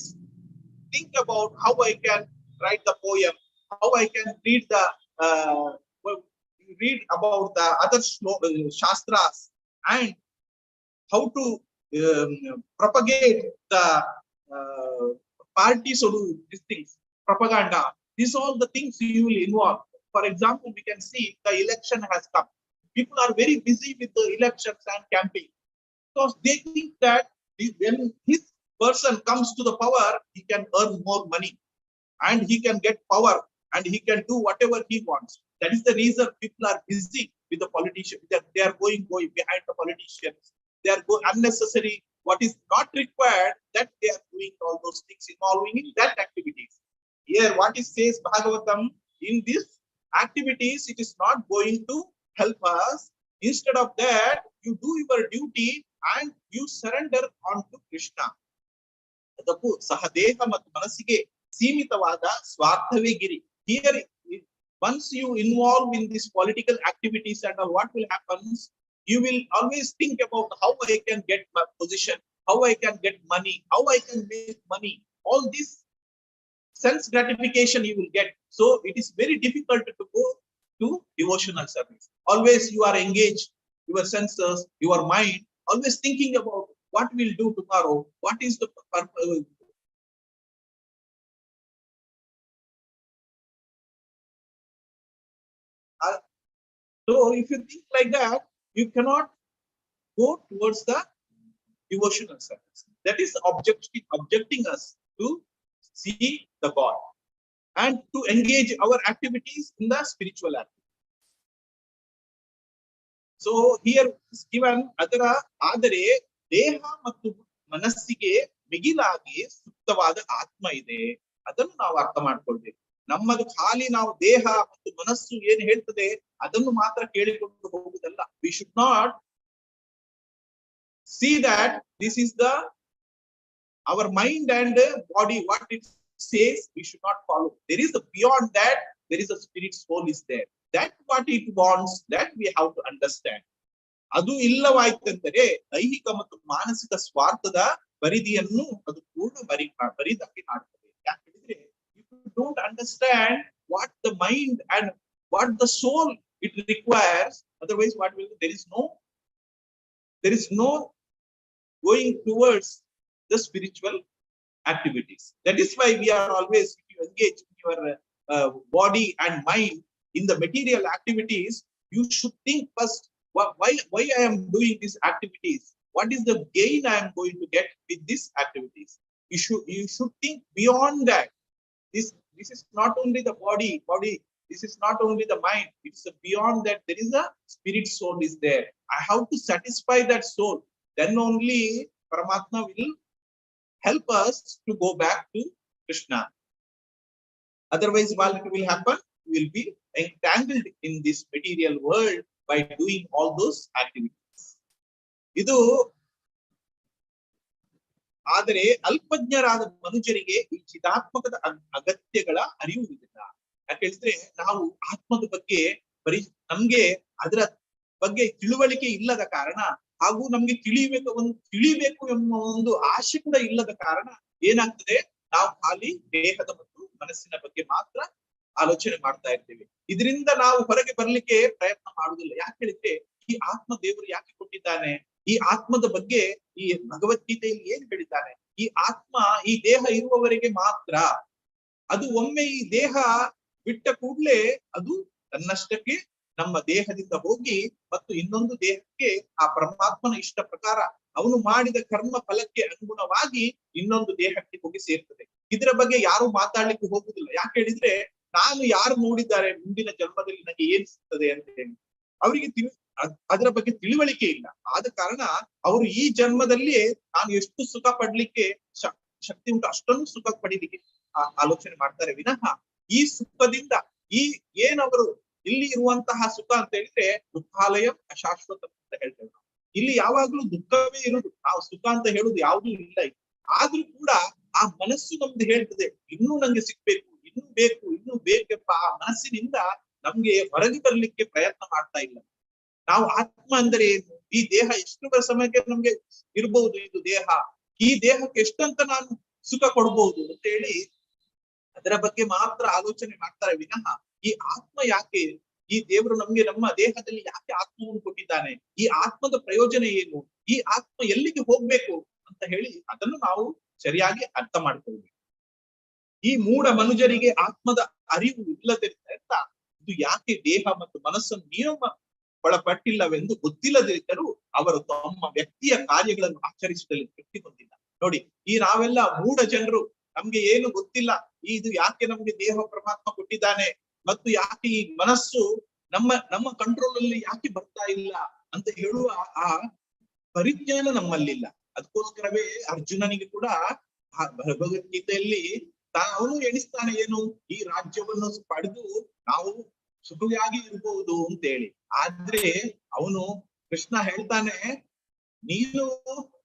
think about how I can write the poem, how I can read about the other shastras, and how to propagate the parties or these things, propaganda. These are all the things you will involve. For example, we can see the election has come. People are very busy with the elections and campaign, because they think that when his person comes to the power, he can earn more money and he can get power and he can do whatever he wants. That is the reason people are busy with the politicians. They are going behind the politicians. They are unnecessary. What is not required, that they are doing all those things, involving in that activities. Here, what it says Bhagavatam, in these activities, it is not going to help us. Instead of that, you do your duty and you surrender onto Krishna. ಅದಕ್ಕೂ ಸಹದೇಹ ಮತ್ತು ಮನಸ್ಸಿಗೆ ಸೀಮಿತವಾದ ಸ್ವಾರ್ಥವೇ ಗಿರಿ. Here, once you involve in these political activities, and what will happen, you will always think about how I can get my position, how I can get money, how I can make money. All this sense gratification you will get. So it is very difficult to go to devotional service. Always you are engaged, your senses, your mind, always thinking about what we'll do tomorrow, what is the purpose. So if you think like that, you cannot go towards the devotional service. That is objecting us to see the God and to engage our activities in the spiritual activity. So here is given ಅದರ ಆದರೆ ದೇಹ ಮತ್ತು ಮನಸ್ಸಿಗೆ ಮಿಗಿಲಾಗಿ ಸುಪ್ತವಾದ ಆತ್ಮ ಇದೆ. ಅದನ್ನು ನಾವು ಅರ್ಥ ಮಾಡ್ಕೊಳ್ಬೇಕು. ನಮ್ಮದು ಖಾಲಿ ನಾವು ದೇಹ ಮತ್ತು ಮನಸ್ಸು ಏನ್ ಹೇಳ್ತದೆ ಅದನ್ನು ಮಾತ್ರ ಕೇಳಿಕೊಂಡು ಹೋಗುದಲ್ಲ. We should not see that this is the our mind and body, what it says we should not follow. There is a beyond that, there is a spirit soul is there, that what it wants, that we have to understand. ಅದು ಇಲ್ಲವಾಯ್ತಂದರೆ ದೈಹಿಕ ಮತ್ತು ಮಾನಸಿಕ ಸ್ವಾರ್ಥದ ಪರಿಧಿಯನ್ನು ಅದು ಪೂರ್ಣ ಬರಿದಾಗಿ ಮಾಡ್ತದೆ. ಯಾಕೆ ಹೇಳಿದ್ರೆ if you don't understand what the mind and what the soul it requires, otherwise what will there is no going towards the spiritual activities. That is why we are always, if you engage in your body and mind in the material activities, you should think first, why I am doing these activities, what is the gain I am going to get with these activities. You should think beyond that. This is not only the body, this is not only the mind, it's beyond that. There is a spirit soul is there. I have to satisfy that soul, then only Paramatma will help us to go back to Krishna. Otherwise, what will happen? We will be entangled in this material world by doing all those activities. ಇದು ಆದರೆ ಅಲ್ಪಜ್ಞರಾದ ಮನುಷ್ಯರಿಗೆ ಈ ಚಿದಾತ್ಮಕದ ಅಗತ್ಯಗಳ ಅರಿವು ಇದಿಲ್ಲ. ಯಾಕೆ ಹೇಳಿದ್ರೆ ನಾವು ಆತ್ಮದ ಬಗ್ಗೆ ನಮ್ಗೆ ಅದರ ಬಗ್ಗೆ ತಿಳುವಳಿಕೆ ಇಲ್ಲದ ಕಾರಣ, ಹಾಗೂ ನಮ್ಗೆ ತಿಳಿಬೇಕು ಎಂಬ ಒಂದು ಆಶೆ ಕೂಡ ಇಲ್ಲದ ಕಾರಣ ಏನಾಗ್ತದೆ, ನಾವು ಖಾಲಿ ದೇಹದ ಮತ್ತು ಮನಸ್ಸಿನ ಬಗ್ಗೆ ಮಾತ್ರ ಆಲೋಚನೆ ಮಾಡ್ತಾ ಇರ್ತೇವೆ. ಇದರಿಂದ ನಾವು ಹೊರಗೆ ಬರ್ಲಿಕ್ಕೆ ಪ್ರಯತ್ನ ಮಾಡುವುದಿಲ್ಲ. ಯಾಕೆ ಹೇಳಿದ್ರೆ ಈ ಆತ್ಮ ದೇವರು ಯಾಕೆ ಕೊಟ್ಟಿದ್ದಾನೆ, ಈ ಆತ್ಮದ ಬಗ್ಗೆ ಈ ಭಗವದ್ಗೀತೆಯಲ್ಲಿ ಏನ್ ಹೇಳಿದ್ದಾನೆ, ಈ ಆತ್ಮ ಈ ದೇಹ ಇರುವವರೆಗೆ ಮಾತ್ರ. ಅದು ಒಮ್ಮೆ ಈ ದೇಹ ಬಿಟ್ಟ ಕೂಡಲೇ ಅದು ತನ್ನಷ್ಟಕ್ಕೆ ನಮ್ಮ ದೇಹದಿಂದ ಹೋಗಿ ಮತ್ತು ಇನ್ನೊಂದು ದೇಹಕ್ಕೆ ಆ ಪರಮಾತ್ಮನ ಇಷ್ಟ ಪ್ರಕಾರ ಅವನು ಮಾಡಿದ ಕರ್ಮ ಫಲಕ್ಕೆ ಅನುಗುಣವಾಗಿ ಇನ್ನೊಂದು ದೇಹಕ್ಕೆ ಹೋಗಿ ಸೇರ್ತದೆ. ಇದರ ಬಗ್ಗೆ ಯಾರು ಮಾತಾಡ್ಲಿಕ್ಕೆ ಹೋಗುದಿಲ್ಲ. ಯಾಕೆ ಹೇಳಿದ್ರೆ ನಾನು ಯಾರು ನೋಡಿದ್ದಾರೆ ಮುಂದಿನ ಜನ್ಮದಲ್ಲಿ ನನಗೆ ಏನ್ ಸಿಗ್ತದೆ ಅಂತ ಹೇಳಿ ಅವರಿಗೆ ಅದರ ಬಗ್ಗೆ ತಿಳುವಳಿಕೆ ಇಲ್ಲ. ಆದ ಕಾರಣ ಅವರು ಈ ಜನ್ಮದಲ್ಲಿ ನಾನು ಎಷ್ಟು ಸುಖ ಪಡ್ಲಿಕ್ಕೆ ಶಕ್ತಿ ಉಂಟು ಅಷ್ಟನ್ನು ಸುಖ ಪಡಿಲಿಕ್ಕೆ ಆಲೋಚನೆ ಮಾಡ್ತಾರೆ ವಿನಃ ಈ ಸುಖದಿಂದ ಈ ಏನವರು ಇಲ್ಲಿ ಇರುವಂತಹ ಸುಖ ಅಂತ ಹೇಳಿದ್ರೆ ದುಃಖಾಲಯ ಅಶಾಶ್ವತ ಅಂತ ಹೇಳ್ತೇವೆ ನಾವು. ಇಲ್ಲಿ ಯಾವಾಗ್ಲೂ ದುಃಖವೇ ಇರುದು, ನಾವು ಸುಖ ಅಂತ ಹೇಳುದು ಯಾವುದೂ ಇಲ್ಲ. ಆದ್ರೂ ಕೂಡ ಆ ಮನಸ್ಸು ನಮ್ದು ಹೇಳ್ತದೆ ಇನ್ನೂ ನಂಗೆ ಸಿಗ್ಬೇಕು, ಇನ್ನೂ ಬೇಕೆಪ್ಪ. ಆ ಮನಸ್ಸಿನಿಂದ ನಮ್ಗೆ ಹೊರಗೆ ಬರ್ಲಿಕ್ಕೆ ಪ್ರಯತ್ನ ಮಾಡ್ತಾ ಇಲ್ಲ. ನಾವು ಆತ್ಮ ಅಂದರೆ ಏನು, ಈ ದೇಹ ಎಷ್ಟು ಸಮಯಕ್ಕೆ ನಮ್ಗೆ ಇರ್ಬಹುದು, ಇದು ದೇಹ, ಈ ದೇಹಕ್ಕೆ ಎಷ್ಟಂತ ನಾನು ಸುಖ ಕೊಡ್ಬಹುದು ಅಂತ ಹೇಳಿ ಅದರ ಬಗ್ಗೆ ಮಾತ್ರ ಆಲೋಚನೆ ಮಾಡ್ತಾರೆ ವಿನಃ ಈ ಆತ್ಮ ಯಾಕೆ, ಈ ದೇವರು ನಮ್ಗೆ ನಮ್ಮ ದೇಹದಲ್ಲಿ ಯಾಕೆ ಆತ್ಮವನ್ನು ಕೊಟ್ಟಿದ್ದಾನೆ, ಈ ಆತ್ಮದ ಪ್ರಯೋಜನ ಏನು, ಈ ಆತ್ಮ ಎಲ್ಲಿಗೆ ಹೋಗ್ಬೇಕು ಅಂತ ಹೇಳಿ ಅದನ್ನು ನಾವು ಸರಿಯಾಗಿ ಅರ್ಥ ಮಾಡ್ಕೊಳ್ಬೇಕು. ಈ ಮೂಢ ಮನುಜರಿಗೆ ಆತ್ಮದ ಅರಿವು ಇಲ್ಲದಿದ್ದರಿಂದ ಇದು ಯಾಕೆ ದೇಹ ಮತ್ತು ಮನಸ್ಸನ್ನು ನಿಯಮ ಒಳಪಟ್ಟಿಲ್ಲವೆಂದು ಗೊತ್ತಿಲ್ಲದಿದ್ದರೂ ಅವರು ತಮ್ಮ ವ್ಯಕ್ತಿಯ ಕಾರ್ಯಗಳನ್ನು ಆಚರಿಸುವುದರಲ್ಲಿ ತೃಪ್ತಿ ಹೊಂದಿಲ್ಲ. ನೋಡಿ, ಈ ನಾವೆಲ್ಲ ಮೂಢ ಜನರು, ನಮ್ಗೆ ಏನು ಗೊತ್ತಿಲ್ಲ, ಇದು ಯಾಕೆ ನಮ್ಗೆ ದೇಹ ಪರಮಾತ್ಮ ಕೊಟ್ಟಿದ್ದಾನೆ ಮತ್ತು ಯಾಕೆ ಈ ಮನಸ್ಸು ನಮ್ಮ ಕಂಟ್ರೋಲ್ ಅಲ್ಲಿ ಯಾಕೆ ಬರ್ತಾ ಇಲ್ಲ ಅಂತ ಹೇಳುವ ಆ ಪರಿಜ್ಞಾನ ನಮ್ಮಲ್ಲಿಲ್ಲ. ಅದಕ್ಕೋಸ್ಕರವೇ ಅರ್ಜುನನಿಗೆ ಕೂಡ ಭಗವದ್ಗೀತೆಯಲ್ಲಿ ಅವನು ಎಣಿಸ್ತಾನೆ ಏನು, ಈ ರಾಜ್ಯವನ್ನು ಪಡೆದು ನಾವು ಸುಖವಾಗಿ ಇರಬಹುದು ಅಂತೇಳಿ. ಆದ್ರೆ ಅವನು ಕೃಷ್ಣ ಹೇಳ್ತಾನೆ, ನೀನು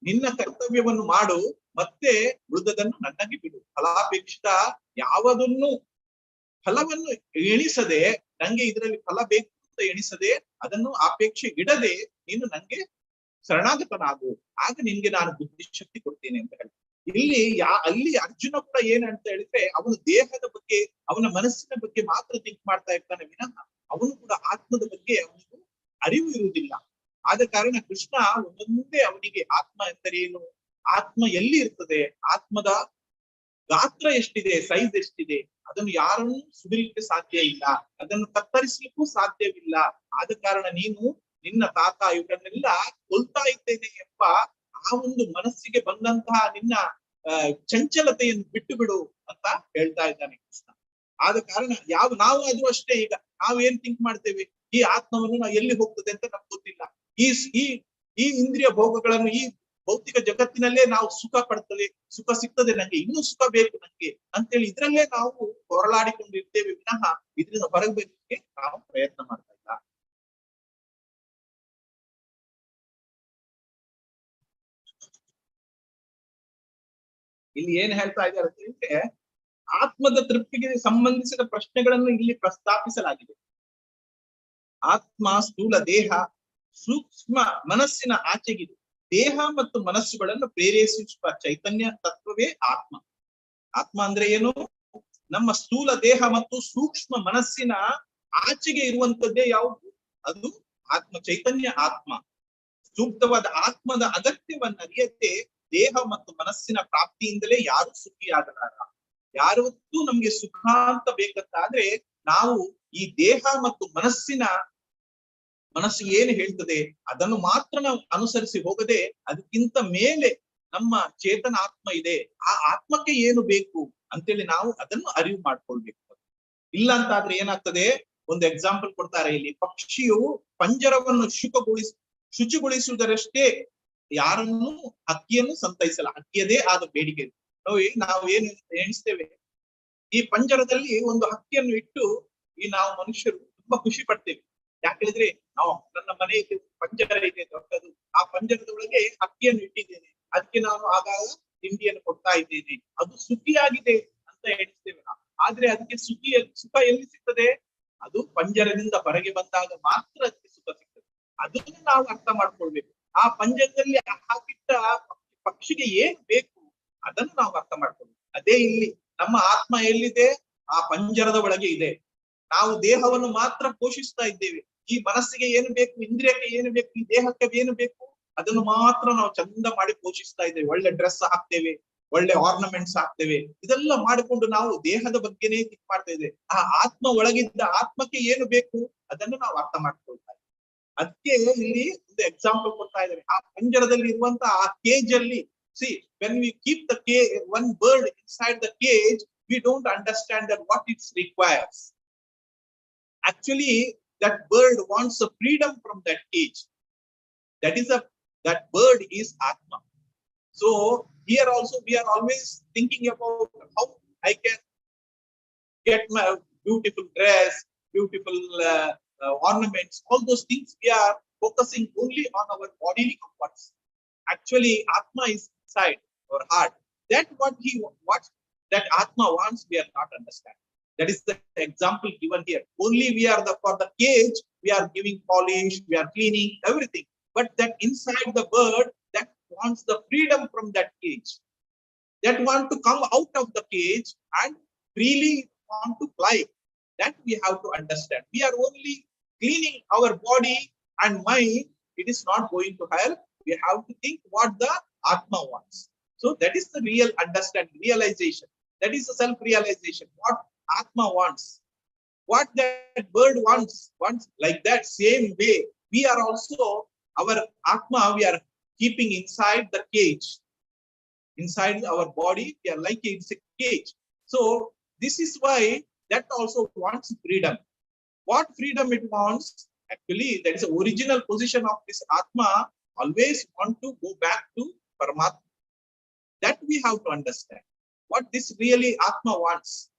ನಿನ್ನ ಕರ್ತವ್ಯವನ್ನು ಮಾಡು, ಮತ್ತೆ ಉಳಿದದನ್ನು ನನಗೆ ಬಿಡು. ಫಲಾಪೇಕ್ಷಿತ ಫಲವನ್ನು ಎಣಿಸದೆ, ನಂಗೆ ಇದರಲ್ಲಿ ಫಲ ಬೇಕು ಅಂತ ಎಣಿಸದೆ, ಅದನ್ನು ಅಪೇಕ್ಷೆ ಇಡದೆ ನೀನು ನಂಗೆ ಶರಣಾಗತನಾಗು, ಆಗ ನಿನ್ಗೆ ನಾನು ಬುದ್ಧಿಶಕ್ತಿ ಕೊಡ್ತೇನೆ ಅಂತ ಹೇಳ್ತೀನಿ. ಅಲ್ಲಿ ಅರ್ಜುನ ಕೂಡ ಏನಂತ ಹೇಳಿದ್ರೆ ಅವನು ದೇಹದ ಬಗ್ಗೆ, ಅವನ ಮನಸ್ಸಿನ ಬಗ್ಗೆ ಮಾತ್ರ ಥಿಂಕ್ ಮಾಡ್ತಾ ಇರ್ತಾನೆ ವಿನಃ ಅವನು ಕೂಡ ಆತ್ಮದ ಬಗ್ಗೆ ಅವನಿಗೂ ಅರಿವು ಇರುವುದಿಲ್ಲ. ಆದ ಕಾರಣ ಕೃಷ್ಣ ಒಂದೊಂದೇ ಅವನಿಗೆ ಆತ್ಮ ಎಂದರೇನು, ಆತ್ಮ ಎಲ್ಲಿ ಇರ್ತದೆ, ಆತ್ಮದ ಗಾತ್ರ ಎಷ್ಟಿದೆ, ಸೈಜ್ ಎಷ್ಟಿದೆ, ಅದನ್ನು ಯಾರನ್ನು ಸುಡಲಿಕ್ಕೆ ಸಾಧ್ಯ ಇಲ್ಲ, ಅದನ್ನು ಕತ್ತರಿಸಲಿಕ್ಕೂ ಸಾಧ್ಯವಿಲ್ಲ. ಆದ ಕಾರಣ ನೀನು ನಿನ್ನ ತಾತ ಇವರನ್ನೆಲ್ಲ ಕೊಲ್ತಾ ಇದ್ದೇನೆ ಎಂಬ ಆ ಒಂದು ಮನಸ್ಸಿಗೆ ಬಂದಂತಹ ನಿನ್ನ ಚಂಚಲತೆಯನ್ನು ಬಿಟ್ಟು ಬಿಡು ಅಂತ ಹೇಳ್ತಾ ಇದ್ದಾನೆ ಕೃಷ್ಣ. ಆದ ಕಾರಣ ನಾವು ಅದು ಅಷ್ಟೇ. ಈಗ ನಾವು ಏನ್ ಥಿಂಕ್ ಮಾಡ್ತೇವೆ, ಈ ಆತ್ಮವನ್ನು ನಾವು ಎಲ್ಲಿ ಹೋಗ್ತದೆ ಅಂತ ನಮ್ಗೆ ಗೊತ್ತಿಲ್ಲ. ಈ ಇಂದ್ರಿಯ ಭೋಗಗಳನ್ನು, ಈ ಭೌತಿಕ ಜಗತ್ತಿನಲ್ಲೇ ನಾವು ಸುಖ ಪಡ್ತದೆ, ಸುಖ ಸಿಗ್ತದೆ ನಂಗೆ, ಇನ್ನೂ ಸುಖ ಬೇಕು ನಂಗೆ ಅಂತೇಳಿ ಇದ್ರಲ್ಲೇ ನಾವು ಹೊರಳಾಡಿಕೊಂಡಿರ್ತೇವೆ ವಿನಃ ಇದರಿಂದ ಹೊರಗಕ್ಕೆ ನಾವು ಪ್ರಯತ್ನ ಮಾಡ್ತಾ ಇಲ್ಲ. ಇಲ್ಲಿ ಏನ್ ಹೇಳ್ತಾ ಇದ್ದಾರೆ ಅಂತ ಹೇಳಿದ್ರೆ, ಆತ್ಮದ ತೃಪ್ತಿಗೆ ಸಂಬಂಧಿಸಿದ ಪ್ರಶ್ನೆಗಳನ್ನು ಇಲ್ಲಿ ಪ್ರಸ್ತಾಪಿಸಲಾಗಿದೆ. ಆತ್ಮ ಸ್ಥೂಲ ದೇಹ, ಸೂಕ್ಷ್ಮ ಮನಸ್ಸಿನ ಆಚೆಗಿದೆ. ದೇಹ ಮತ್ತು ಮನಸ್ಸುಗಳನ್ನು ಪ್ರೇರೇಪಿಸುವ ಚೈತನ್ಯ ತತ್ವವೇ ಆತ್ಮ. ಆತ್ಮ ಅಂದ್ರೆ ಏನು? ನಮ್ಮ ಸ್ಥೂಲ ದೇಹ ಮತ್ತು ಸೂಕ್ಷ್ಮ ಮನಸ್ಸಿನ ಆಚೆಗೆ ಇರುವಂತದ್ದೇ ಯಾವುದು? ಅದು ಆತ್ಮ, ಚೈತನ್ಯ ಆತ್ಮ. ಸೂಕ್ತವಾದ ಆತ್ಮದ ಅಗತ್ಯವನ್ನ ಅರಿಯದೆ ದೇಹ ಮತ್ತು ಮನಸ್ಸಿನ ಪ್ರಾಪ್ತಿಯಿಂದಲೇ ಯಾರು ಸುಖಿಯಾಗಲಾರ. ಯಾವತ್ತೂ ನಮ್ಗೆ ಸುಖ ಅಂತ ಬೇಕಂತಾದ್ರೆ ನಾವು ಈ ದೇಹ ಮತ್ತು ಮನಸ್ಸು ಏನು ಹೇಳ್ತದೆ ಅದನ್ನು ಮಾತ್ರ ನಾವು ಅನುಸರಿಸಿ ಹೋಗದೆ, ಅದಕ್ಕಿಂತ ಮೇಲೆ ನಮ್ಮ ಚೇತನ ಆತ್ಮ ಇದೆ, ಆ ಆತ್ಮಕ್ಕೆ ಏನು ಬೇಕು ಅಂತೇಳಿ ನಾವು ಅದನ್ನು ಅರಿವು ಮಾಡ್ಕೊಳ್ಬೇಕು. ಇಲ್ಲ ಅಂತಾದ್ರೆ ಏನಾಗ್ತದೆ? ಒಂದು ಎಕ್ಸಾಂಪಲ್ ಕೊಡ್ತಾರೆ ಇಲ್ಲಿ. ಪಕ್ಷಿಯು ಪಂಜರವನ್ನು ಶುಚಿಗೊಳಿಸುವುದರಷ್ಟೇ ಯಾರನ್ನು ಹಕ್ಕಿಯನ್ನು ಸಂತೈಸಲ್ಲ. ಹಕ್ಕಿಯದೇ ಆದ ಬೇಡಿಕೆ. ನಾವು ಏನು ಎಣಿಸ್ತೇವೆ, ಈ ಪಂಜರದಲ್ಲಿ ಒಂದು ಹಕ್ಕಿಯನ್ನು ಇಟ್ಟು ನಾವು ಮನುಷ್ಯರು ತುಂಬಾ ಖುಷಿ ಪಡ್ತೇವೆ. ಯಾಕೆ ಹೇಳಿದ್ರೆ, ನಾವು ನನ್ನ ಮನೆಯಲ್ಲಿ ಪಂಜರ ಇದೆ ದೊಡ್ಡದು, ಆ ಪಂಜರದ ಒಳಗೆ ಹಕ್ಕಿಯನ್ನು ಇಟ್ಟಿದ್ದೇನೆ, ಅದಕ್ಕೆ ನಾನು ಆಗಾಗ ತಿಂಡಿಯನ್ನು ಕೊಡ್ತಾ ಇದ್ದೇನೆ, ಅದು ಸುಖಿಯಾಗಿದೆ ಅಂತ ಎಣಿಸ್ತೇವೆ. ಆದ್ರೆ ಅದಕ್ಕೆ ಸುಖ ಎಲ್ಲಿ ಸಿಗ್ತದೆ? ಅದು ಪಂಜರದಿಂದ ಹೊರಗೆ ಬಂದಾಗ ಮಾತ್ರ ಅದಕ್ಕೆ ಸುಖ ಸಿಗ್ತದೆ. ಅದನ್ನು ನಾವು ಅರ್ಥ ಮಾಡ್ಕೊಳ್ಬೇಕು. ಆ ಪಂಜರದಲ್ಲಿ ಹಾಕಿಟ್ಟ ಪಕ್ಷಿಗೆ ಏನ್ ಬೇಕು ಅದನ್ನು ನಾವು ಅರ್ಥ ಮಾಡ್ಕೊಳ್ಬೇಕು. ಅದೇ ಇಲ್ಲಿ ನಮ್ಮ ಆತ್ಮ ಎಲ್ಲಿದೆ? ಆ ಪಂಜರದ ಒಳಗೆ ಇದೆ. ನಾವು ದೇಹವನ್ನು ಮಾತ್ರ ಪೋಷಿಸ್ತಾ ಇದ್ದೇವೆ. ಈ ಮನಸ್ಸಿಗೆ ಏನು ಬೇಕು, ಇಂದ್ರಿಯಕ್ಕೆ ಏನು ಬೇಕು, ಈ ದೇಹಕ್ಕೆ ಏನು ಬೇಕು ಅದನ್ನು ಮಾತ್ರ ನಾವು ಚಂದ ಮಾಡಿ ಪೋಷಿಸ್ತಾ ಇದ್ದೇವೆ. ಒಳ್ಳೆ ಡ್ರೆಸ್ ಹಾಕ್ತೇವೆ, ಒಳ್ಳೆ ಆರ್ನಮೆಂಟ್ಸ್ ಹಾಕ್ತೇವೆ, ಇದೆಲ್ಲ ಮಾಡಿಕೊಂಡು ನಾವು ದೇಹದ ಬಗ್ಗೆನೇ ಥಿಂಕ್ ಮಾಡ್ತಾ ಇದ್ದೇವೆ. ಆ ಆತ್ಮ ಒಳಗಿದ್ದ ಆತ್ಮಕ್ಕೆ ಏನು ಬೇಕು ಅದನ್ನು ನಾವು ಅರ್ಥ ಮಾಡ್ಕೊಳ್ತಾ ಇದ್ದೇವೆ. ಅದಕ್ಕೆ ಇಲ್ಲಿ ಒಂದು ಎಕ್ಸಾಂಪಲ್ ಕೊಡ್ತಾ ಇದ್ದಾರೆ. ಆ ಪಂಜರದಲ್ಲಿ ಇರುವಂತಹ ಆ ಕೇಜ್ ಅಲ್ಲಿ, see, when we keep the one bird inside the cage, we don't understand that what it requires. Actually, that bird wants a freedom from that cage. That bird is Atma. So here also we are always thinking about how I can get my beautiful dress, beautiful ornaments, all those things. We are focusing only on our bodily comforts. Actually, Atma is inside our heart. That what that Atma wants, we are not understanding. That is the example given here. Only we are for the cage, we are giving polish, we are cleaning everything. But that inside the bird, that wants the freedom from that cage, that want to come out of the cage and freely want to fly. That we have to understand. We are only cleaning our body and mind. It is not going to help. We have to think what the Atma wants. So that is the real understanding, realization. That is the self-realization. What Atma wants, what that bird wants like that same way. We are also, our Atma, we are keeping inside the cage. Inside our body, we are like it's a cage. So this is why that also wants freedom. What freedom it wants? Actually, that is the original position of this Atma. Always want to go back to Paramatma. That we have to understand. What this really Atma wants.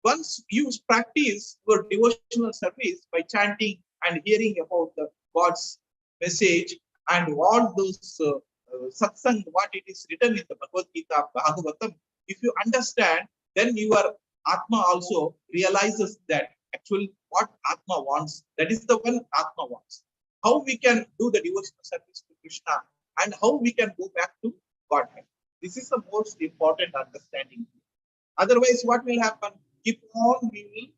Once you practice your devotional service by chanting and hearing about the God's message and all those satsang, what it is written in the Bhagavatam, if you understand, then your Atma also realizes that actually what Atma wants, that is the one Atma wants. How we can do the devotional service to Krishna and how we can go back to Godhead. This is the most important understanding. Otherwise, what will happen? Keep on, we will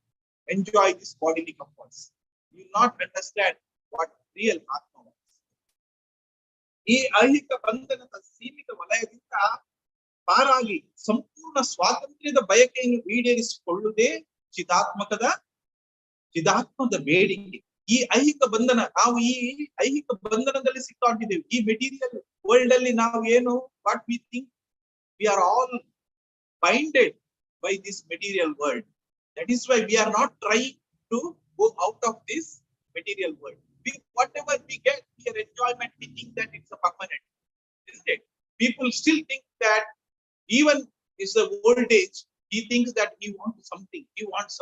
enjoy this bodily comforts. We will not understand what real Atma wants. ಈ ಐಹಿಕ ಬಂಧನದ ಸೀಮಿತ ವಲಯದಿಂದ ಪಾರಾಗಿ ಸಂಪೂರ್ಣ ಸ್ವಾತಂತ್ರ್ಯದ ಬಯಕೆಯನ್ನು ಈಡೇರಿಸಿಕೊಳ್ಳುವುದೇ ಚಿದಾತ್ಮದ ಬೇಡಿಕೆ. ಈ ಐಹಿಕ ಬಂಧನ, ನಾವು ಈ ಐಹಿಕ ಬಂಧನದಲ್ಲಿ ಸಿಕ್ಕಾಕೊಂಡಿದ್ದೇವೆ. ಈ ಮೆಟೀರಿಯಲ್ ವರ್ಲ್ಡ್ ಅಲ್ಲಿ ನಾವು ಏನು, what we think, we are all binded by this material world. That is why we are not trying to go out of this material world. Whatever we get here, enjoyment, we think that it's a permanent. isn't it? People still think that even is the old age, he thinks that he wants something, he wants